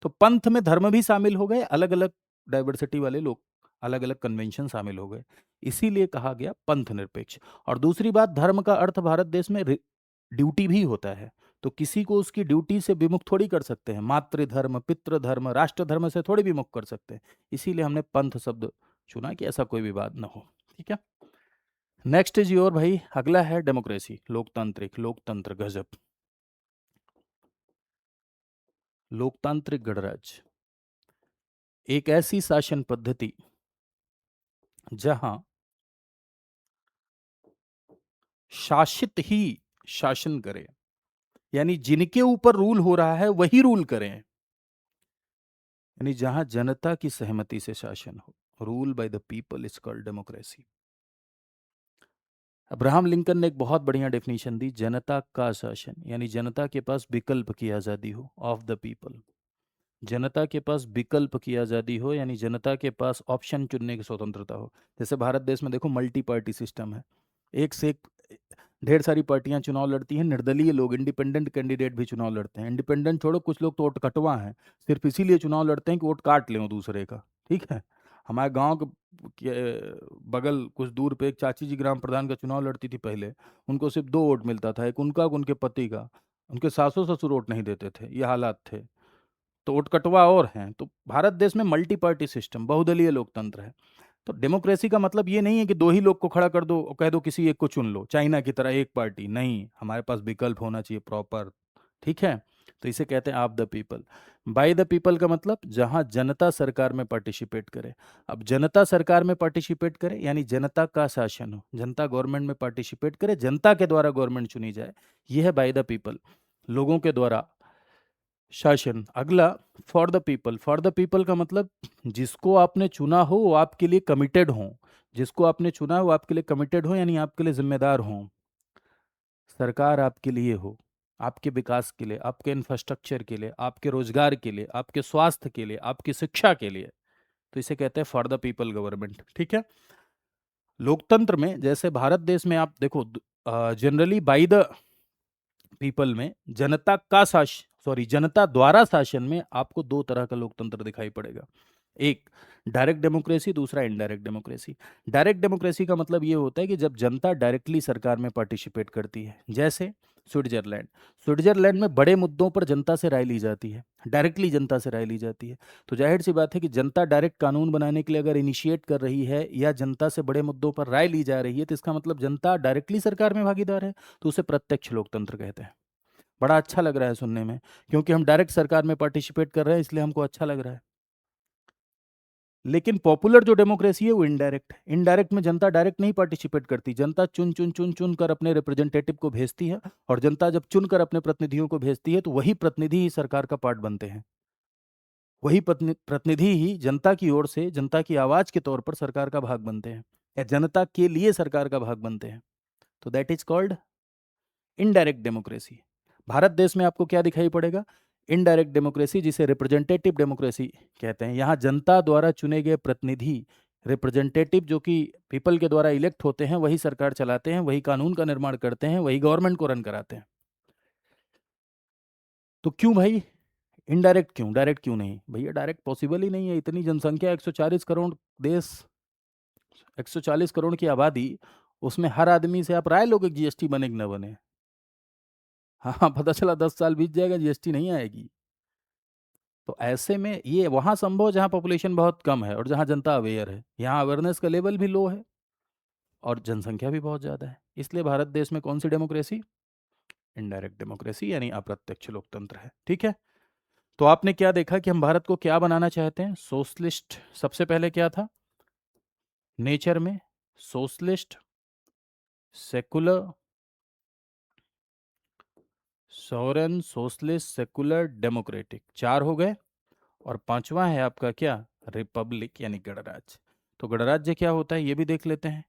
[SPEAKER 1] तो पंथ में धर्म भी शामिल हो गए, अलग अलग डाइवर्सिटी वाले लोग, अलग अलग कन्वेंशन शामिल हो गए, इसीलिए कहा गया पंथ निरपेक्ष। और दूसरी बात, धर्म का अर्थ भारत देश में ड्यूटी भी होता है। तो किसी को उसकी ड्यूटी से विमुख थोड़ी कर सकते हैं, मातृधर्म, पितृधर्म, राष्ट्र धर्म से थोड़ी विमुख कर सकते हैं। इसीलिए हमने पंथ शब्द चुना कि ऐसा कोई विवाद न हो। ठीक है। नेक्स्ट इज योर भाई, अगला है डेमोक्रेसी, लोकतांत्रिक, लोकतंत्र, गजब। लोकतांत्रिक गणराज्य एक ऐसी शासन पद्धति जहां शासित ही शासन करे, यानी जिनके ऊपर रूल हो रहा है वही रूल करें, यानी जहां जनता की सहमति से शासन हो। Rule by the people is called democracy. Abraham Lincoln ने एक बहुत बढ़िया डेफिनेशन दी, जनता का शासन, यानी जनता के पास विकल्प की आजादी हो, ऑफ द पीपल। जनता के पास विकल्प की आजादी हो, यानी जनता के पास ऑप्शन चुनने की स्वतंत्रता हो। जैसे भारत देश में देखो, मल्टी पार्टी सिस्टम है, एक से एक ढेर सारी पार्टियां चुनाव लड़ती हैं, निर्दलीय लोग, इंडिपेंडेंट कैंडिडेट भी चुनाव लड़ते हैं। इंडिपेंडेंट छोड़ो, कुछ लोग तो वोट कटवा हैं, सिर्फ इसीलिए चुनाव लड़ते हैं कि वोट काट लें दूसरे का। ठीक है। हमारे गांव के बगल कुछ दूर पे एक चाची जी ग्राम प्रधान का चुनाव लड़ती थी पहले, उनको सिर्फ दो वोट मिलता था, एक उनका, उनके पति का। उनके सासू ससुर वोट नहीं देते थे, ये हालात थे। तो वोट कटवा और हैं। तो भारत देश में मल्टी पार्टी सिस्टम, बहुदलीय लोकतंत्र है। तो डेमोक्रेसी का मतलब ये नहीं है कि दो ही लोग को खड़ा कर दो और कह दो किसी एक को चुन लो, चाइना की तरह एक पार्टी नहीं, हमारे पास विकल्प होना चाहिए प्रॉपर। ठीक है, तो इसे कहते हैं आप the people. By the people का मतलब जहां जनता सरकार में पार्टिसिपेट करे। अब जनता सरकार में पार्टिसिपेट करे यानी जनता का शासन हो, जनता गवर्नमेंट में पार्टिसिपेट करे, जनता के द्वारा गवर्नमेंट चुनी जाए, यह है बाय द पीपल, लोगों के द्वारा शासन। अगला for the people. For the people का मतलब जिसको आपने चुना हो वो आपके लिए कमिटेड हो, जिसको आपने चुना है वो आपके लिए कमिटेड हो यानी आपके लिए जिम्मेदार हो, सरकार आपके लिए हो, आपके विकास के लिए, आपके इंफ्रास्ट्रक्चर के लिए, आपके रोजगार के लिए, आपके स्वास्थ्य के लिए, आपकी शिक्षा के लिए। तो इसे कहते हैं फॉर द पीपल गवर्नमेंट। ठीक है, लोकतंत्र में जैसे भारत देश में आप देखो, जनरली बाई द पीपल में जनता का शासन, सॉरी जनता द्वारा शासन में आपको दो तरह का लोकतंत्र दिखाई पड़ेगा। एक डायरेक्ट डेमोक्रेसी, दूसरा इनडायरेक्ट डेमोक्रेसी। डायरेक्ट डेमोक्रेसी का मतलब ये होता है कि जब जनता डायरेक्टली सरकार में पार्टिसिपेट करती है, जैसे स्विट्जरलैंड। स्विट्जरलैंड में बड़े मुद्दों पर जनता से राय ली जाती है, डायरेक्टली जनता से राय ली जाती है। तो जाहिर सी बात है कि जनता डायरेक्ट कानून बनाने के लिए अगर इनिशिएट कर रही है या जनता से बड़े मुद्दों पर राय ली जा रही है, तो इसका मतलब जनता डायरेक्टली सरकार में भागीदार है, तो उसे प्रत्यक्ष लोकतंत्र कहते हैं। बड़ा अच्छा लग रहा है सुनने में, क्योंकि हम डायरेक्ट सरकार में पार्टिसिपेट कर रहे हैं इसलिए हमको अच्छा लग रहा है। लेकिन पॉपुलर जो डेमोक्रेसी है वो इनडायरेक्ट है। इनडायरेक्ट में जनता डायरेक्ट नहीं पार्टिसिपेट करती, जनता चुन चुन चुन चुन कर अपने रिप्रेजेंटेटिव को भेजती है, और जनता जब चुनकर अपने प्रतिनिधियों को भेजती है तो वही प्रतिनिधि ही सरकार का पार्ट बनते हैं, वही प्रतिनिधि ही जनता की ओर से जनता की आवाज के तौर पर सरकार का भाग बनते हैं, या जनता के लिए सरकार का भाग बनते हैं। तो that is called indirect democracy. Bharat देश में आपको क्या दिखाई पड़ेगा? इनडायरेक्ट डेमोक्रेसी, जिसे रिप्रेजेंटेटिव डेमोक्रेसी कहते हैं। यहाँ जनता द्वारा चुने गए प्रतिनिधि, रिप्रेजेंटेटिव, जो कि पीपल के द्वारा इलेक्ट होते हैं, वही सरकार चलाते हैं, वही कानून का निर्माण करते हैं, वही गवर्नमेंट को रन कराते हैं। तो क्यों भाई इनडायरेक्ट, क्यों डायरेक्ट क्यों नहीं? भैया डायरेक्ट पॉसिबल ही नहीं है, इतनी जनसंख्या, 140 करोड़ देश, 140 करोड़ की आबादी, उसमें हर आदमी से आप राय लोगे जीएसटी बने कि न बने? हाँ, पता चला 10 साल बीत जाएगा, जीएसटी नहीं आएगी। तो ऐसे में ये वहाँ संभव है जहाँ पॉपुलेशन बहुत कम है और जहाँ जनता अवेयर है। यहाँ अवेयरनेस का लेवल भी लो है और जनसंख्या भी बहुत ज़्यादा है। इसलिए भारत देश में कौन सी डेमोक्रेसी? इनडायरेक्ट डेमोक्रेसी यानी अप्रत्यक्ष लोकतंत्र है। ठीक है, तो आपने क्या देखा कि हम भारत को क्या बनाना चाहते हैं? सोशलिस्ट। सबसे पहले क्या था नेचर में? Socialist, secular, sovereign, socialist, secular, democratic, चार हो गए। और पांचवा है आपका क्या? रिपब्लिक यानी गणराज्य। तो गणराज्य क्या होता है ये भी देख लेते हैं।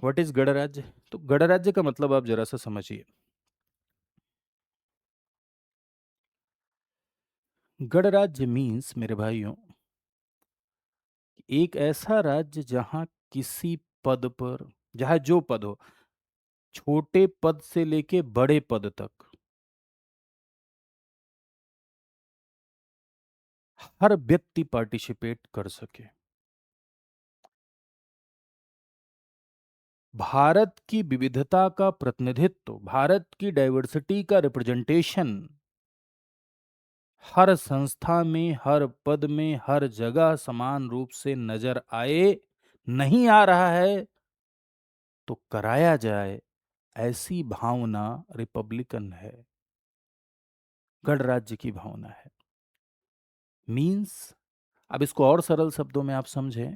[SPEAKER 1] व्हाट इज गणराज्य? तो गणराज्य का मतलब आप जरा सा समझिए। गणराज्य मीन्स मेरे भाइयों, एक ऐसा राज्य जहां किसी पद पर, जहां जो पद हो, छोटे पद से लेके बड़े पद तक, हर व्यक्ति पार्टिसिपेट कर सके। भारत की विविधता का प्रतिनिधित्व, भारत की डाइवर्सिटी का रिप्रेजेंटेशन हर संस्था में, हर पद में, हर जगह समान रूप से नजर आए, नहीं आ रहा है तो कराया जाए, ऐसी भावना रिपब्लिकन है, गणराज्य की भावना है। मीन्स, अब इसको और सरल शब्दों में आप समझें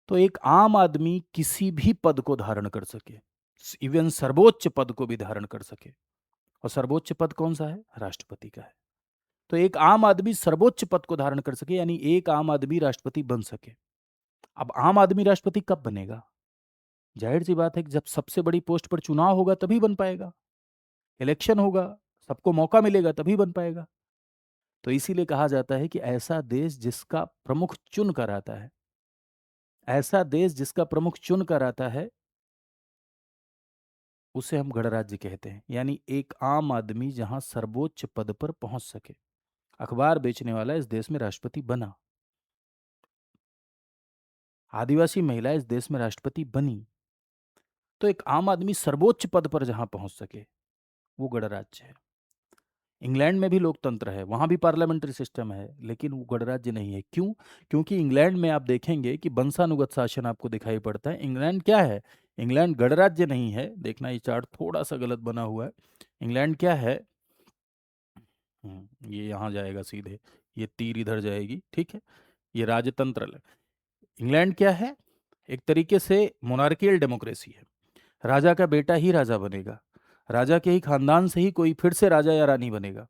[SPEAKER 1] तो एक आम आदमी किसी भी पद को धारण कर सके, इवन सर्वोच्च पद को भी धारण कर सके। और सर्वोच्च पद कौन सा है? राष्ट्रपति का है। तो एक आम आदमी सर्वोच्च पद को धारण कर सके यानी एक आम आदमी राष्ट्रपति बन सके। अब आम आदमी राष्ट्रपति कब बनेगा? जाहिर सी बात है कि जब सबसे बड़ी पोस्ट पर चुनाव होगा तभी बन पाएगा, इलेक्शन होगा, सबको मौका मिलेगा तभी बन पाएगा। तो इसीलिए कहा जाता है कि ऐसा देश जिसका प्रमुख चुन कर आता है, ऐसा देश जिसका प्रमुख चुन कर आता है, उसे हम गणराज्य कहते हैं। यानी एक आम आदमी जहां सर्वोच्च पद पर पहुंच सके। अखबार बेचने वाला इस देश में राष्ट्रपति बना, आदिवासी महिला इस देश में राष्ट्रपति बनी। तो एक आम आदमी सर्वोच्च पद पर जहां पहुंच सके वो गणराज्य है। इंग्लैंड में भी लोकतंत्र है, वहाँ भी पार्लियामेंट्री सिस्टम है, लेकिन वो गणराज्य नहीं है। क्यों? क्योंकि इंग्लैंड में आप देखेंगे कि वंशानुगत शासन आपको दिखाई पड़ता है। इंग्लैंड क्या है? इंग्लैंड गणराज्य नहीं है। देखना ये चार्ट थोड़ा सा गलत बना हुआ है। इंग्लैंड क्या है? ये यहाँ जाएगा सीधे, ये तीर इधर जाएगी, ठीक है। ये राजतंत्र है। इंग्लैंड क्या है? एक तरीके से मोनार्कियल डेमोक्रेसी है। राजा का बेटा ही राजा बनेगा, राजा के ही खानदान से ही कोई फिर से राजा या रानी बनेगा।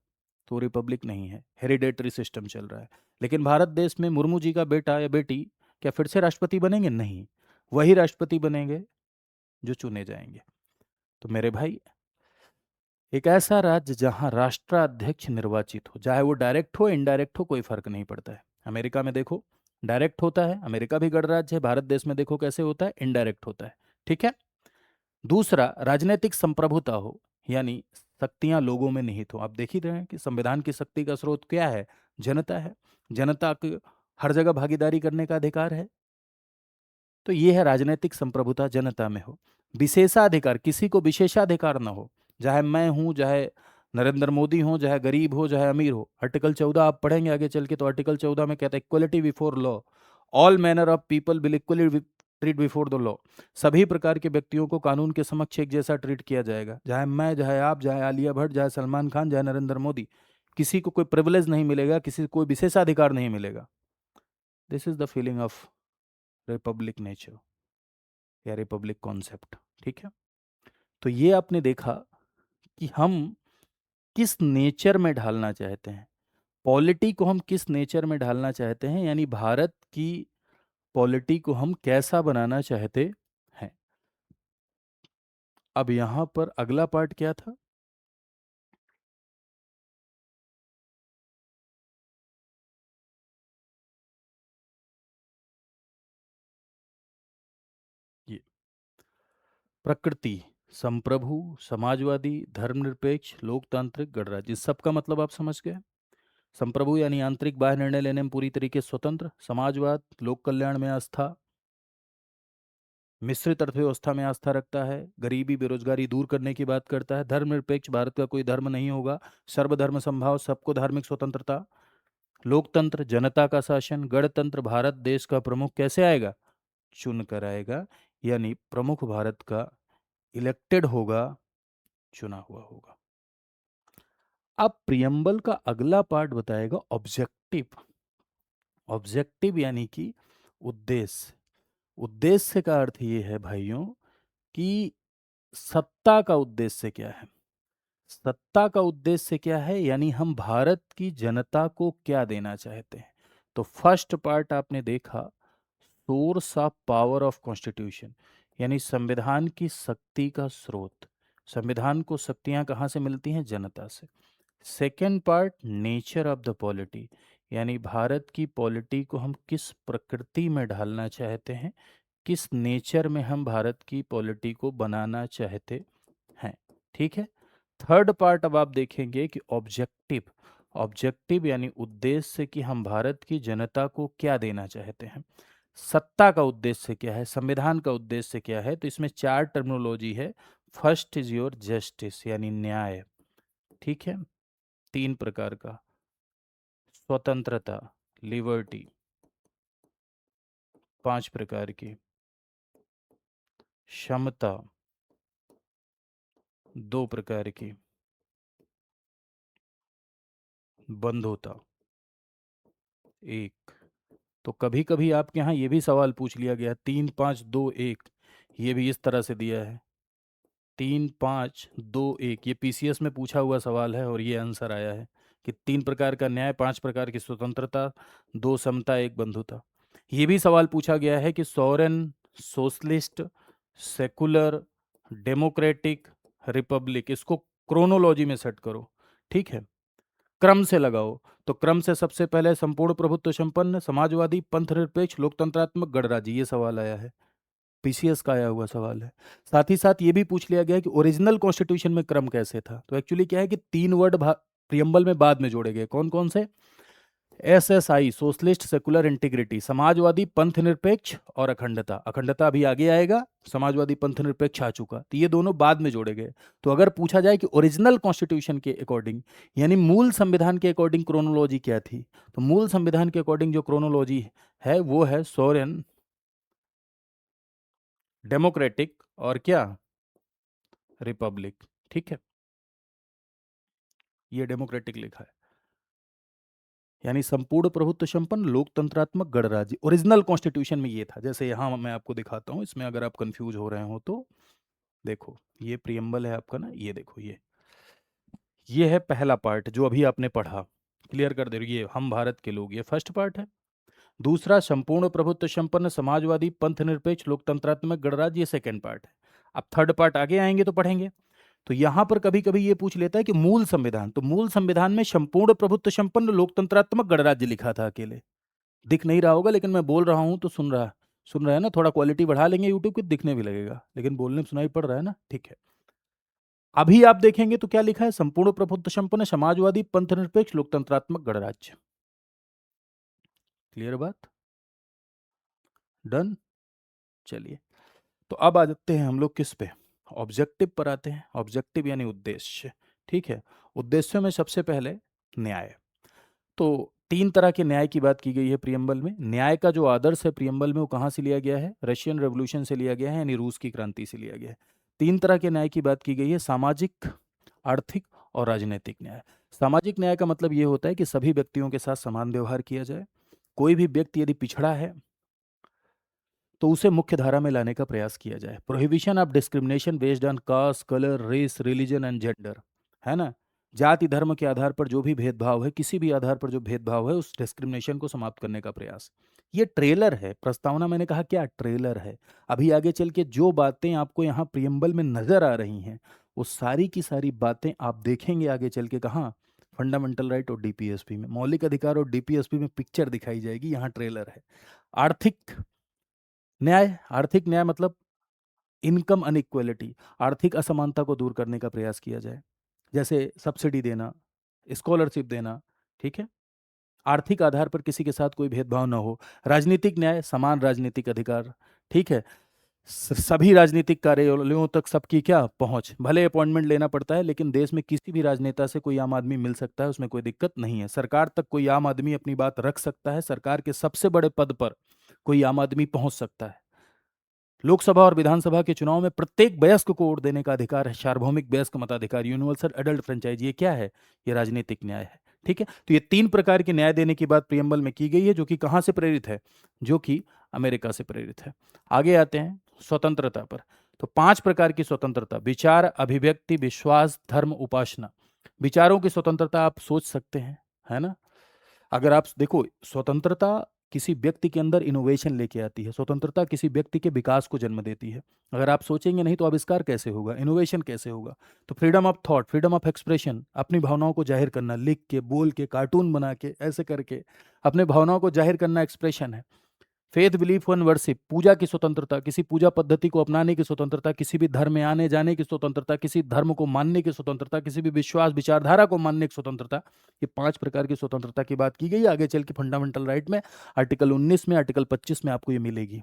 [SPEAKER 1] तो रिपब्लिक नहीं है, हेरिडेटरी सिस्टम चल रहा है। लेकिन भारत देश में मुर्मू जी का बेटा या बेटी क्या फिर से राष्ट्रपति बनेंगे? नहीं, वही राष्ट्रपति बनेंगे जो चुने जाएंगे। तो मेरे भाई, एक ऐसा राज्य जहां राष्ट्राध्यक्ष निर्वाचित हो, चाहे वो डायरेक्ट हो इनडायरेक्ट हो, कोई फर्क नहीं पड़ता है। अमेरिका में देखो डायरेक्ट होता है, अमेरिका भी गणराज्य है। भारत देश में देखो कैसे होता है, इनडायरेक्ट होता है, ठीक है। दूसरा, राजनीतिक संप्रभुता हो, यानी शक्तियां लोगों में निहित हो। आप देख ही रहे हैं कि संविधान की शक्ति का स्रोत क्या है? जनता है। जनता को हर जगह भागीदारी करने का अधिकार है। तो ये है राजनीतिक संप्रभुता, जनता में हो। विशेषाधिकार, किसी को विशेषाधिकार ना हो, चाहे मैं हूं, चाहे नरेंद्र मोदी हो, चाहे गरीब हो, चाहे अमीर हो। आर्टिकल 14 आप पढ़ेंगे आगे चल के, तो आर्टिकल 14 में कहता है equality before law, all manner of people will equally treat before the law. सभी प्रकार के व्यक्तियों को कानून के समक्ष एक जैसा ट्रीट किया जाएगा, चाहे मैं, चाहे आप, चाहे आलिया भट्ट, चाहे सलमान खान, चाहे नरेंद्र मोदी। किसी को कोई प्रिविलेज नहीं मिलेगा, किसी को कोई विशेषाधिकार नहीं मिलेगा। This is the feeling of Republic nature या रिपब्लिक कॉन्सेप्ट, ठीक है। तो ये आपने देखा कि हम किस नेचर में ढालना चाहते हैं, पॉलिटी को हम किस नेचर में ढालना चाहते हैं, यानी भारत की पॉलिटी को हम कैसा बनाना चाहते हैं। अब यहां पर अगला पार्ट क्या था? ये प्रकृति, संप्रभु, समाजवादी, धर्मनिरपेक्ष, लोकतांत्रिक, गणराज्य, इस सब का मतलब आप समझ गए। संप्रभु यानी आंतरिक बाह्य निर्णय लेने में पूरी तरीके से स्वतंत्र, समाजवाद लोक कल्याण में आस्था, मिश्रित अर्थव्यवस्था में आस्था रखता है, गरीबी बेरोजगारी दूर करने की बात करता है, धर्मनिरपेक्ष, भारत का कोई धर्म नहीं होगा, सर्वधर्म संभाव, सबको धार्मिक स्वतंत्रता, लोकतंत्र, जनता का शासन, गणतंत्र, भारत देश का प्रमुख कैसे आएगा? चुन कर आएगा, यानी प्रमुख भारत का इलेक्टेड होगा, चुना हुआ होगा। अब प्रियम्बल का अगला पार्ट बताएगा ऑब्जेक्टिव। ऑब्जेक्टिव यानी कि उद्देश्य। उद्देश्य का अर्थ ये है भाइयों कि सत्ता का उद्देश्य क्या है। सत्ता का उद्देश्य क्या है, यानी हम भारत की जनता को क्या देना चाहते हैं। तो फर्स्ट पार्ट आपने देखा, source of power of constitution, यानी संविधान की शक्ति का स्रोत। संविधान को शक्तियां कहाँ से मिलती हैं? जनता से। Second part, nature of the polity, यानी भारत की पॉलिटी को हम किस प्रकृति में ढालना चाहते हैं, किस नेचर में हम भारत की पॉलिटी को बनाना चाहते हैं, ठीक है। थर्ड पार्ट अब आप देखेंगे कि ऑब्जेक्टिव। ऑब्जेक्टिव यानी उद्देश्य, कि हम भारत की जनता को क्या देना चाहते हैं। सत्ता का उद्देश्य क्या है, संविधान का उद्देश्य क्या है। तो इसमें चार टर्मिनोलॉजी है। फर्स्ट इज योर जस्टिस, यानी न्याय, ठीक है। तीन प्रकार का, स्वतंत्रता, लिबर्टी, पांच प्रकार की, क्षमता, दो प्रकार की, बंधुता, एक। तो कभी कभी आपके यहाँ ये भी सवाल पूछ लिया गया, 3 5 2 1, ये भी इस तरह से दिया है, 3 5 2 1। ये पीसीएस में पूछा हुआ सवाल है और ये आंसर आया है कि 3 प्रकार का न्याय, 5 प्रकार की स्वतंत्रता, 2 समता, 1 बंधुता। ये भी सवाल पूछा गया है कि sovereign, socialist, secular, democratic, Republic, इसको क्रोनोलॉजी में सेट करो, ठीक है, क्रम से लगाओ। तो क्रम से सबसे पहले संपूर्ण प्रभुत्व संपन्न, समाजवादी, पंथ निरपेक्ष, लोकतंत्रात्मक, गणराज्य, ये सवाल आया है, पीसीएस का आया हुआ सवाल है। साथ ही साथ ये भी पूछ लिया गया कि ओरिजिनल कॉन्स्टिट्यूशन में क्रम कैसे था। तो एक्चुअली क्या है कि 3 वर्ड प्रियम्बल में बाद में जोड़े गए, कौन कौन से? SSI socialist secular integrity, Samajwadi पंथ निरपेक्ष और अखंडता। अखंडता अभी आगे आएगा, समाजवादी पंथ निरपेक्ष आ चुका, तो ये दोनों बाद में जोड़े गए। तो अगर पूछा जाए कि ओरिजिनल कॉन्स्टिट्यूशन के अकॉर्डिंग, यानी मूल संविधान के अकॉर्डिंग क्रोनोलॉजी क्या थी, तो मूल संविधान के अकॉर्डिंग जो क्रोनोलॉजी है वो है सोरेन, डेमोक्रेटिक और क्या, रिपब्लिक। ठीक है, ये डेमोक्रेटिक लिखा है, यानी संपूर्ण प्रभुत्व संपन्न लोकतंत्रात्मक गणराज्य। ओरिजिनल कॉन्स्टिट्यूशन में ये था। जैसे यहां मैं आपको दिखाता हूं, इसमें अगर आप कंफ्यूज हो रहे हो तो देखो, ये प्रियम्बल है आपका ना, ये देखो, ये है पहला पार्ट जो अभी आपने पढ़ा, क्लियर कर दे रही, ये हम भारत के लोग, ये फर्स्ट पार्ट है। दूसरा संपूर्ण प्रभुत्व संपन्न समाजवादी पंथ निरपेक्ष लोकतंत्रात्मक गणराज्य, ये सेकेंड पार्ट है। अब थर्ड पार्ट आगे आएंगे तो पढ़ेंगे। तो यहां पर कभी कभी ये पूछ लेता है कि मूल संविधान, तो मूल संविधान में संपूर्ण प्रभुत्व संपन्न लोकतंत्रात्मक गणराज्य लिखा था अकेले। दिख नहीं रहा होगा, लेकिन मैं बोल रहा हूं तो सुन रहा है ना। थोड़ा क्वालिटी बढ़ा लेंगे यूट्यूब की, दिखने भी लगेगा, लेकिन बोलने में सुनाई पड़ रहा है ना, ठीक है। अभी आप देखेंगे तो क्या लिखा है, संपूर्ण प्रभुत्व संपन्न समाजवादी पंथ निरपेक्ष लोकतंत्रात्मक गणराज्य। क्लियर बात, डन। चलिए, तो अब आ जाते हैं हम लोग किस पे, ऑब्जेक्टिव पर आते हैं। ऑब्जेक्टिव यानी उद्देश्य, ठीक है। उद्देश्यों में सबसे पहले न्याय। तो तीन तरह के न्याय की बात की गई है प्रियम्बल में। न्याय का जो आदर्श है प्रियम्बल में, वो कहाँ से लिया गया है, रशियन रेवोल्यूशन से लिया गया है, यानी रूस की क्रांति से लिया गया है। तीन तरह के न्याय की बात की गई है, सामाजिक, आर्थिक और राजनीतिक न्याय। सामाजिक न्याय का मतलब ये होता है कि सभी व्यक्तियों के साथ समान व्यवहार किया जाए। कोई भी व्यक्ति यदि पिछड़ा है तो उसे मुख्य धारा में लाने का प्रयास किया जाए। Prohibition of discrimination based on caste, colour, race, religion and gender, है ना। जाति धर्म के आधार पर जो भी भेदभाव है, किसी भी आधार पर जो भेदभाव है, उस डिस्क्रिमिनेशन को समाप्त करने का प्रयास। ये ट्रेलर है, प्रस्तावना मैंने कहा क्या, ट्रेलर है। अभी आगे चल के जो बातें आपको यहाँ प्रियम्बल में नजर आ रही हैं, वो सारी की सारी बातें आप देखेंगे आगे चल के कहाँ, फंडामेंटल राइट और डीपीएसपी में, मौलिक अधिकार और डीपीएसपी में पिक्चर दिखाई जाएगी, यहाँ ट्रेलर है। आर्थिक न्याय, आर्थिक न्याय मतलब इनकम अनइक्वलिटी, आर्थिक असमानता को दूर करने का प्रयास किया जाए, जैसे सब्सिडी देना, स्कॉलरशिप देना, ठीक है। आर्थिक आधार पर किसी के साथ कोई भेदभाव ना हो। राजनीतिक न्याय, समान राजनीतिक अधिकार, ठीक है। सभी राजनीतिक कार्यालयों तक सबकी क्या पहुंच, भले अपॉइंटमेंट लेना पड़ता है, लेकिन देश में किसी भी राजनेता से कोई आम आदमी मिल सकता है, उसमें कोई दिक्कत नहीं है। सरकार तक कोई आम आदमी अपनी बात रख सकता है, सरकार के सबसे बड़े पद पर कोई आम आदमी पहुंच सकता है। लोकसभा और विधानसभा के चुनाव में प्रत्येक वयस्क को वोट देने का अधिकार है, सार्वभौमिक वयस्क मताधिकार, यूनिवर्सल एडल्ट फ्रेंचाइज। ये क्या है, ये राजनीतिक न्याय है, ठीक है। तो ये तीन प्रकार के न्याय देने की बात प्रियम्बल में की गई है, जो कि कहां से प्रेरित है, जो कि अमेरिका से प्रेरित है। आगे आते हैं स्वतंत्रता पर। तो पांच प्रकार की स्वतंत्रता, विचार, अभिव्यक्ति, विश्वास, धर्म, उपासना। विचारों की स्वतंत्रता आप सोच सकते हैं, है ना। अगर आप देखो, स्वतंत्रता किसी व्यक्ति के अंदर इनोवेशन लेके आती है, स्वतंत्रता किसी व्यक्ति के विकास को जन्म देती है। अगर आप सोचेंगे नहीं तो आविष्कार कैसे होगा, इनोवेशन कैसे होगा। तो freedom of thought, freedom of expression, अपनी भावनाओं को जाहिर करना, लिख के, बोल के, कार्टून बना के, ऐसे करके अपने भावनाओं को जाहिर करना एक्सप्रेशन है। फेथ, बिलीफ एंड वर्शिप, पूजा की स्वतंत्रता, किसी पूजा पद्धति को अपनाने की स्वतंत्रता, किसी भी धर्म में आने जाने की स्वतंत्रता, किसी धर्म को मानने की स्वतंत्रता, किसी भी विश्वास विचारधारा को मानने की स्वतंत्रता। ये पांच प्रकार की स्वतंत्रता की बात की गई। आगे चल के फंडामेंटल राइट में आर्टिकल 19 में, आर्टिकल 25 में आपको ये मिलेगी।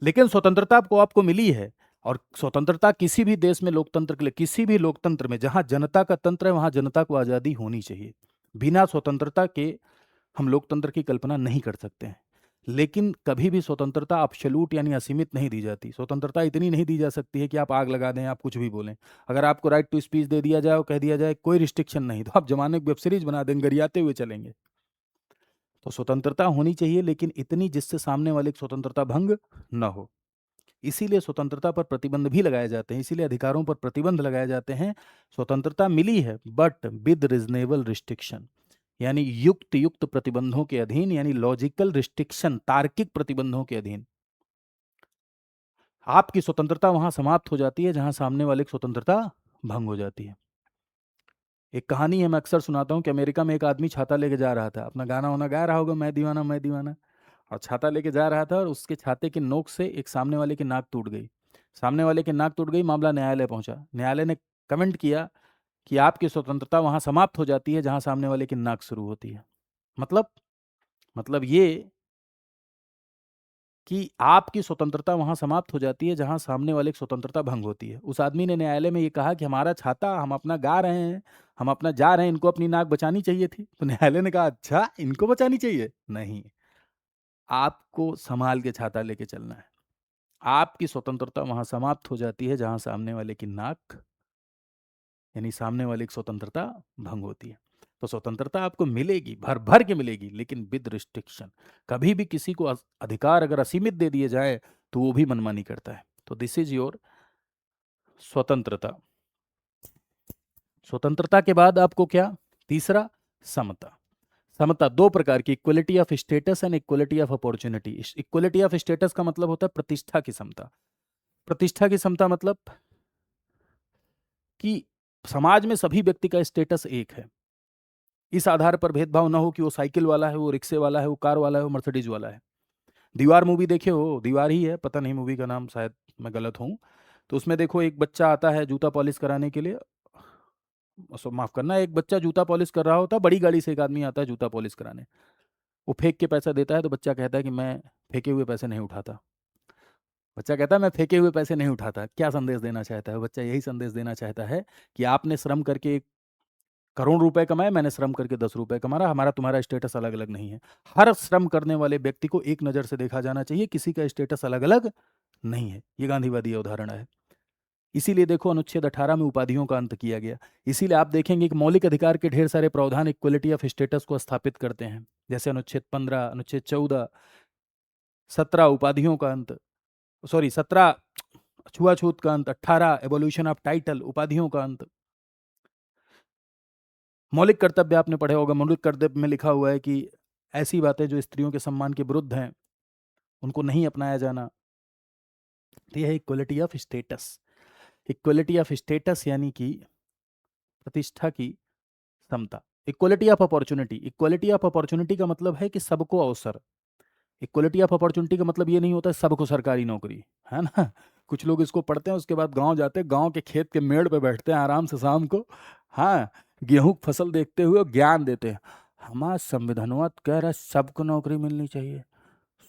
[SPEAKER 1] लेकिन स्वतंत्रता आपको मिली है, और स्वतंत्रता किसी भी देश में, लोकतंत्र के लिए, किसी भी लोकतंत्र में जहां जनता का तंत्र है, वहां जनता को आजादी होनी चाहिए। बिना स्वतंत्रता के हम लोकतंत्र की कल्पना नहीं कर सकते हैं। लेकिन कभी भी स्वतंत्रता अब्सोल्यूट यानी असीमित नहीं दी जाती। स्वतंत्रता इतनी नहीं दी जा सकती है कि आप आग लगा दें, आप कुछ भी बोलें। अगर आपको राइट टू स्पीच दे दिया जाए और कह दिया जाए कोई रिस्ट्रिक्शन नहीं, तो आप जमाने की वेब सीरीज बना दें, गरियाते हुए चलेंगे। तो स्वतंत्रता होनी चाहिए, लेकिन इतनी जिससे सामने वाले की स्वतंत्रता भंग न हो। इसीलिए स्वतंत्रता पर प्रतिबंध भी लगाए जाते हैं, इसीलिए अधिकारों पर प्रतिबंध लगाए जाते हैं। स्वतंत्रता मिली है बट विद रिजनेबल रिस्ट्रिक्शन, यानी युक्त युक्त प्रतिबंधों के अधीन, यानी लॉजिकल रिस्ट्रिक्शन, तार्किक प्रतिबंधों के अधीन। आपकी स्वतंत्रता वहां समाप्त हो जाती है जहां सामने वाले की स्वतंत्रता भंग हो जाती है। एक कहानी है, मैं अक्सर सुनाता हूँ कि अमेरिका में एक आदमी छाता लेके जा रहा था, अपना गाना वाना गा रहा होगा, मैं दीवाना मैं दीवाना, और छाता लेके जा रहा था, और उसके छाते की नोक से एक सामने वाले की नाक टूट गई। सामने वाले की नाक टूट गई, मामला न्यायालय पहुंचा। न्यायालय ने कमेंट किया कि आपकी स्वतंत्रता वहां समाप्त हो जाती है जहां सामने वाले की नाक शुरू होती है। मतलब ये कि आपकी स्वतंत्रता वहां समाप्त हो जाती है जहां सामने वाले की स्वतंत्रता भंग होती है। उस आदमी ने न्यायालय में ये कहा कि हमारा छाता हम अपना गा रहे हैं, हम अपना जा रहे हैं, इनको अपनी नाक बचानी चाहिए थी। तो न्यायालय ने कहा अच्छा इनको बचानी चाहिए नहीं, आपको संभाल के छाता लेके चलना है। आपकी स्वतंत्रता वहां समाप्त हो जाती है जहां सामने वाले की नाक यानी सामने वाले की स्वतंत्रता भंग होती है। तो स्वतंत्रता आपको मिलेगी, भर भर के मिलेगी, लेकिन विद रिस्ट्रिक्शन। कभी भी किसी को अधिकार अगर असीमित दे दिए जाए तो वो भी मनमानी करता है। तो दिस इज योर स्वतंत्रता। स्वतंत्रता के बाद आपको क्या? तीसरा, समता। समता दो प्रकार की, equality of status and equality of opportunity. Equality of status का मतलब होता है प्रतिष्ठा की समता। प्रतिष्ठा की समता मतलब कि समाज में सभी व्यक्ति का स्टेटस एक है। इस आधार पर भेदभाव ना हो कि वो साइकिल वाला है, वो रिक्शे वाला है, वो कार वाला है, वो मर्सिडीज वाला है। दीवार मूवी देखे हो? दीवार ही है, पता नहीं मूवी का नाम, शायद मैं गलत हूँ। तो उसमें देखो एक बच्चा आता है जूता पॉलिश कराने के लिए। माफ करना, एक बच्चा जूता पॉलिश कर रहा होता है, बड़ी गाड़ी से एक आदमी आता है जूता पॉलिश कराने। वो फेंक के पैसा देता है तो बच्चा कहता है कि मैं फेंके हुए पैसे नहीं उठाता। बच्चा कहता है मैं फेंके हुए पैसे नहीं उठाता। क्या संदेश देना चाहता है बच्चा? यही संदेश देना चाहता है कि आपने श्रम करके करोड़ रुपए कमाए, मैंने श्रम करके 10 रुपए कमाया, हमारा तुम्हारा स्टेटस अलग अलग नहीं है। हर श्रम करने वाले व्यक्ति को एक नज़र से देखा जाना चाहिए, किसी का स्टेटस अलग अलग नहीं है। ये गांधीवादी अवधारणा है। इसीलिए देखो अनुच्छेद 18 में उपाधियों का अंत किया गया। इसीलिए आप देखेंगे कि मौलिक अधिकार के ढेर सारे प्रावधान इक्वलिटी ऑफ स्टेटस को स्थापित करते हैं, जैसे अनुच्छेद 15, अनुच्छेद 14, 17 उपाधियों का अंत, सॉरी 17 छुआछूत का अंत, 18 एवोल्यूशन ऑफ टाइटल उपाधियों का अंत। मौलिक कर्तव्य आपने पढ़े होगा, मौलिक कर्तव्य में लिखा हुआ है कि ऐसी बातें जो स्त्रियों के सम्मान के विरुद्ध हैं उनको नहीं अपनाया जाना। तो यह है equality of status. Equality of status यानी कि प्रतिष्ठा की समता। Equality of opportunity, equality of opportunity का मतलब है कि सबको अवसर। इक्वलिटी ऑफ अपॉर्चुनिटी का मतलब ये नहीं होता है सबको सरकारी नौकरी, है ना। कुछ लोग इसको पढ़ते हैं, उसके बाद गांव जाते हैं, गांव के खेत के मेड़ पे बैठते हैं आराम से शाम को, हाँ, गेहूं की फसल देखते हुए ज्ञान देते हैं। हमारा संविधानवा कह रहा है सबको नौकरी मिलनी चाहिए।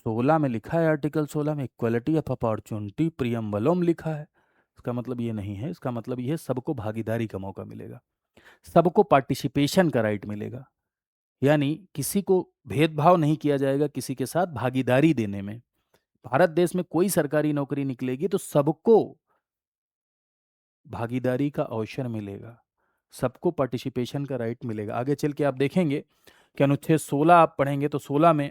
[SPEAKER 1] 16 में लिखा है, आर्टिकल 16 में इक्वलिटी ऑफ अपॉर्चुनिटी प्रियम्बलों में लिखा है। इसका मतलब ये नहीं है, इसका मतलब ये है सबको भागीदारी का मौका मिलेगा, सबको पार्टिसिपेशन का राइट मिलेगा। यानी किसी को भेदभाव नहीं किया जाएगा किसी के साथ भागीदारी देने में। भारत देश में कोई सरकारी नौकरी निकलेगी तो सबको भागीदारी का अवसर मिलेगा, सबको पार्टिसिपेशन का राइट मिलेगा। आगे चल के आप देखेंगे कि अनुच्छेद 16 आप पढ़ेंगे तो 16 में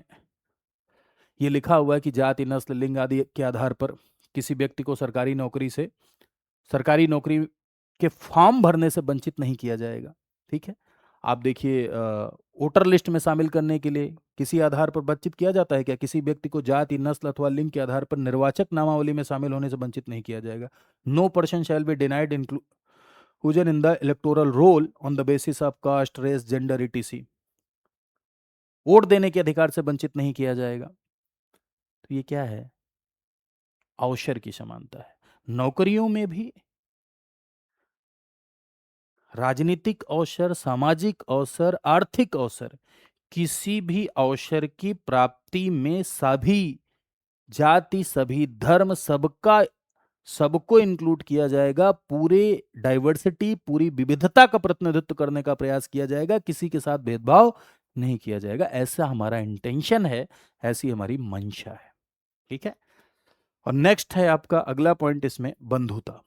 [SPEAKER 1] ये लिखा हुआ है कि जाति, नस्ल, लिंग आदि के आधार पर किसी व्यक्ति को सरकारी नौकरी के फॉर्म भरने से वंचित नहीं किया जाएगा। ठीक है, आप देखिए वोटर लिस्ट में शामिल करने के लिए किसी आधार पर वंचित किया जाता है क्या? किसी व्यक्ति को जाति, नस्ल अथवा लिंग के आधार पर निर्वाचक नामावली में शामिल होने से वंचित नहीं किया जाएगा। No person shall be denied inclusion in the electoral roll on the basis of caste, race, gender, etc. Vote देने के अधिकार से वंचित नहीं किया जाएगा। तो ये क्या है? अवसर की समानता है। नौकरियों में भी राजनीतिक अवसर, सामाजिक अवसर, आर्थिक अवसर, किसी भी अवसर की प्राप्ति में सभी जाति, सभी धर्म, सबको इंक्लूड किया जाएगा। पूरे डाइवर्सिटी, पूरी विविधता का प्रतिनिधित्व करने का प्रयास किया जाएगा, किसी के साथ भेदभाव नहीं किया जाएगा। ऐसा हमारा इंटेंशन है, ऐसी हमारी मंशा है। ठीक है, और नेक्स्ट है आपका अगला पॉइंट इसमें बंधुता।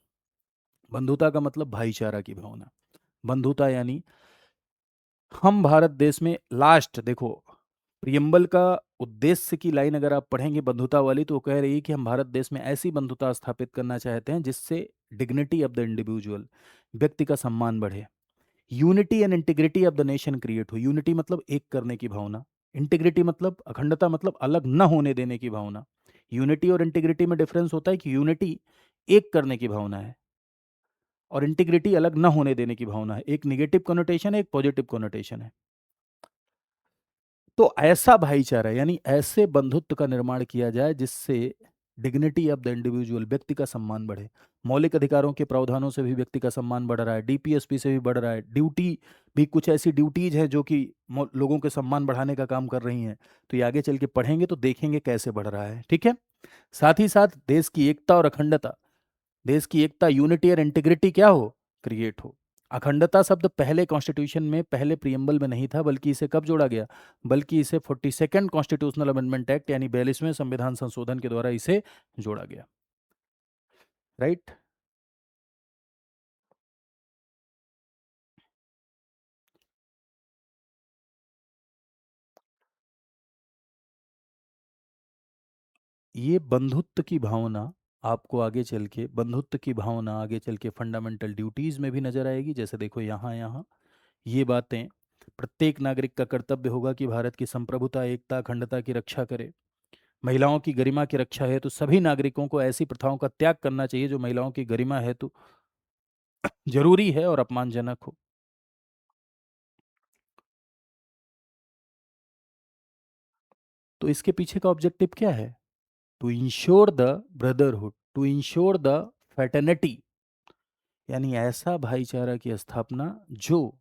[SPEAKER 1] बंधुता का मतलब भाईचारा की भावना। बंधुता यानी हम भारत देश में, लास्ट देखो प्रियम्बल का उद्देश्य की लाइन अगर आप पढ़ेंगे बंधुता वाली, तो वो कह रही है कि हम भारत देश में ऐसी बंधुता स्थापित करना चाहते हैं जिससे डिग्निटी ऑफ द इंडिविजुअल, व्यक्ति का सम्मान बढ़े। Unity and integrity of the nation create हो। यूनिटी मतलब एक करने की भावना, इंटीग्रिटी मतलब अखंडता, मतलब अलग न होने देने की भावना। यूनिटी और इंटीग्रिटी में डिफरेंस होता है कि यूनिटी एक करने की भावना है और इंटीग्रिटी अलग न होने देने की भावना है। एक निगेटिव कोनोटेशन है, एक पॉजिटिव कोनोटेशन है। तो ऐसा भाईचारा यानी ऐसे बंधुत्व का निर्माण किया जाए जिससे
[SPEAKER 2] डिग्निटी ऑफ द इंडिविजुअल, व्यक्ति का सम्मान बढ़े। मौलिक अधिकारों के प्रावधानों से भी व्यक्ति का सम्मान बढ़ रहा है, डीपीएसपी से भी बढ़ रहा है, ड्यूटी भी कुछ ऐसी ड्यूटीज हैं जो कि लोगों के सम्मान बढ़ाने का काम कर रही हैं। तो ये आगे चल के पढ़ेंगे तो देखेंगे कैसे बढ़ रहा है, ठीक है। साथ ही साथ देश की एकता और अखंडता, देश की एकता, यूनिटी और इंटीग्रिटी क्या हो, क्रिएट हो। अखंडता शब्द पहले कॉन्स्टिट्यूशन में, पहले प्रियम्बल में नहीं था, बल्कि इसे कब जोड़ा गया, बल्कि इसे 42nd कॉन्स्टिट्यूशनल अमेंडमेंट एक्ट यानी 42वें संविधान संशोधन के द्वारा इसे जोड़ा गया, राइट। ये बंधुत्व की भावना आपको आगे चल के, बंधुत्व की भावना आगे चल के फंडामेंटल ड्यूटीज में भी नजर आएगी। जैसे देखो यहाँ यहाँ ये बातें, प्रत्येक नागरिक का कर्तव्य होगा कि भारत की संप्रभुता, एकता, अखंडता की रक्षा करे। महिलाओं की गरिमा की रक्षा हेतु सभी नागरिकों को ऐसी प्रथाओं का त्याग करना चाहिए जो महिलाओं की गरिमा हेतु जरूरी है और अपमानजनक हो। तो इसके पीछे का ऑब्जेक्टिव क्या है, to ensure the brotherhood, to ensure the fraternity, यानी ऐसा भाईचारा की स्थापना जो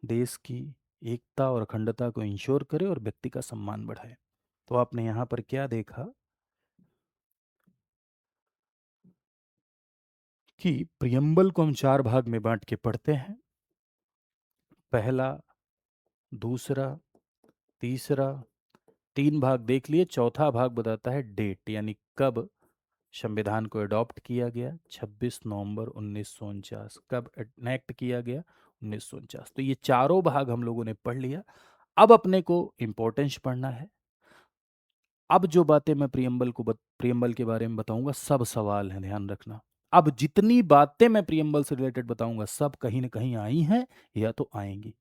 [SPEAKER 2] देश की एकता और अखंडता को इंश्योर करे और व्यक्ति का सम्मान बढ़ाए। तो आपने यहां पर क्या देखा कि प्रियम्बल को हम 4 भाग में बांट के पढ़ते हैं, पहला, दूसरा, तीसरा, 3 भाग देख लिए, चौथा भाग बताता है डेट, यानी कब संविधान को अडॉप्ट किया गया, 26 नवंबर 1949, कब एनेक्ट किया गया, 1949। तो ये चारों भाग हम लोगों ने पढ़ लिया। अब अपने को इम्पोर्टेंस पढ़ना है। अब जो बातें मैं प्रियम्बल के बारे में बताऊंगा सब सवाल हैं, ध्यान रखना। अब जितनी बातें मैं प्रियम्बल से रिलेटेड बताऊंगा सब कहीं ना कहीं आई हैं या तो आएंगी।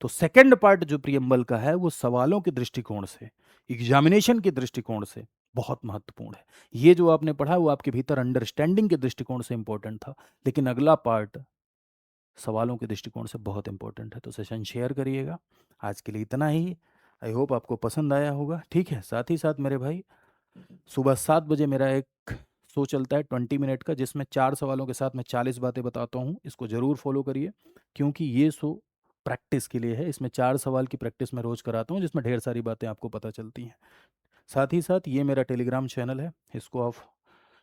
[SPEAKER 2] तो सेकंड पार्ट जो प्रियम्बल का है वो सवालों के दृष्टिकोण से, एग्जामिनेशन के दृष्टिकोण से बहुत महत्वपूर्ण है। ये जो आपने पढ़ा वो आपके भीतर अंडरस्टैंडिंग के दृष्टिकोण से इंपॉर्टेंट था, लेकिन अगला पार्ट सवालों के दृष्टिकोण से बहुत इंपॉर्टेंट है। तो सेशन शेयर करिएगा। आज के लिए इतना ही। आई होप आपको पसंद आया होगा, ठीक है। साथ ही साथ मेरे भाई, सुबह 7 बजे मेरा एक शो चलता है 20 मिनट का, जिसमें 4 सवालों के साथ मैं 40 बातें बताता हूँ। इसको ज़रूर फॉलो करिए, क्योंकि ये शो प्रैक्टिस के लिए है। इसमें 4 सवाल की प्रैक्टिस मैं रोज़ कराता हूँ, जिसमें ढेर सारी बातें आपको पता चलती हैं। साथ ही साथ ये मेरा टेलीग्राम चैनल है, इसको आप,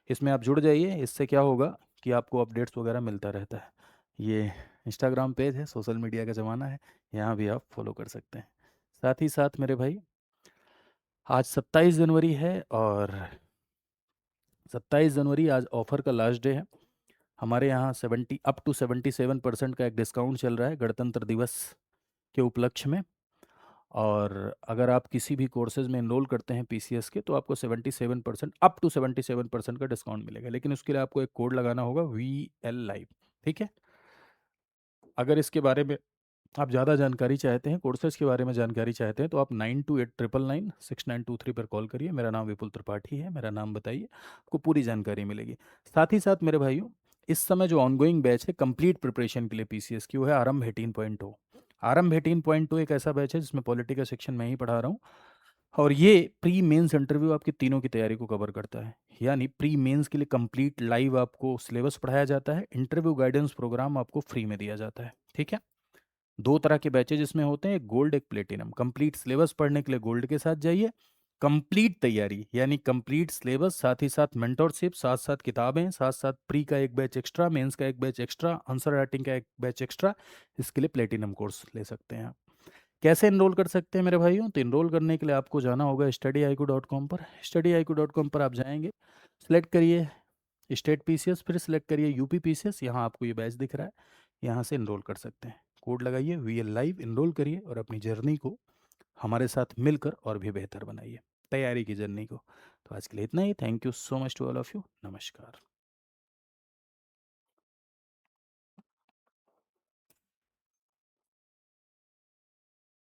[SPEAKER 2] इसमें आप जुड़ जाइए। इससे क्या होगा कि आपको अपडेट्स वगैरह मिलता रहता है। ये इंस्टाग्राम पेज है, सोशल मीडिया का ज़माना है, यहाँ भी आप फॉलो कर सकते हैं। साथ ही साथ मेरे भाई, आज 27 जनवरी है और 27 जनवरी आज ऑफर का लास्ट डे है। हमारे यहाँ 77% का एक डिस्काउंट चल रहा है गणतंत्र दिवस के उपलक्ष्य में। और अगर आप किसी भी कोर्सेज में एनरोल करते हैं पीसीएस के, तो आपको 77%, अप टू 77% का डिस्काउंट मिलेगा। लेकिन उसके लिए आपको एक कोड लगाना होगा, VL Live, ठीक है। अगर इसके बारे में आप ज़्यादा जानकारी चाहते हैं, कोर्सेज के बारे में जानकारी चाहते हैं, तो आप 9289996923 पर कॉल करिए। मेरा नाम विपुल त्रिपाठी है, मेरा नाम बताइए, आपको पूरी जानकारी मिलेगी। साथ ही साथ मेरे भाइयों, इस समय जो ऑनगोइंग बैच है कंप्लीट प्रिपरेशन के लिए पीसीएस की, वो है आरंभ 18.0। आरंभ 18.0 एक ऐसा बैच है जिसमें पॉलिटी का सेक्शन मैं ही पढ़ा रहा हूँ, और ये प्री मेंस इंटरव्यू आपकी तीनों की तैयारी को कवर करता है। यानी प्री मेंस के लिए कंप्लीट लाइव आपको सिलेबस पढ़ाया जाता है, इंटरव्यू गाइडेंस प्रोग्राम आपको फ्री में दिया जाता है, ठीक है। 2 तरह के बैचेज इसमें होते हैं, एक गोल्ड एक प्लेटिनम। कंप्लीट सिलेबस पढ़ने के लिए गोल्ड के साथ जाइए, कंप्लीट तैयारी यानी कंप्लीट सिलेबस, साथ ही साथ मेंटोरशिप, साथ साथ किताबें, साथ साथ प्री का एक बैच एक्स्ट्रा, मेंस का एक बैच एक्स्ट्रा, आंसर राइटिंग का एक बैच एक्स्ट्रा, इसके लिए प्लेटिनम कोर्स ले सकते हैं आप। कैसे इनरोल कर सकते हैं मेरे भाइयों, तो इनरोल करने के लिए आपको जाना होगा studyIQ.com पर। studyIQ.com पर आप जाएंगे, सेलेक्ट करिए स्टेट पीसीएस, फिर सेलेक्ट करिए यूपी पीसीएस। यहाँ आपको ये बैच दिख रहा है, यहाँ से इनरोल कर सकते हैं। कोड लगाइए VL Live, इनरोल करिए और अपनी जर्नी को हमारे साथ मिलकर और भी बेहतर बनाइए, तैयारी की जर्नी को। तो आज के लिए इतना ही। Thank you so much to all of you. नमस्कार।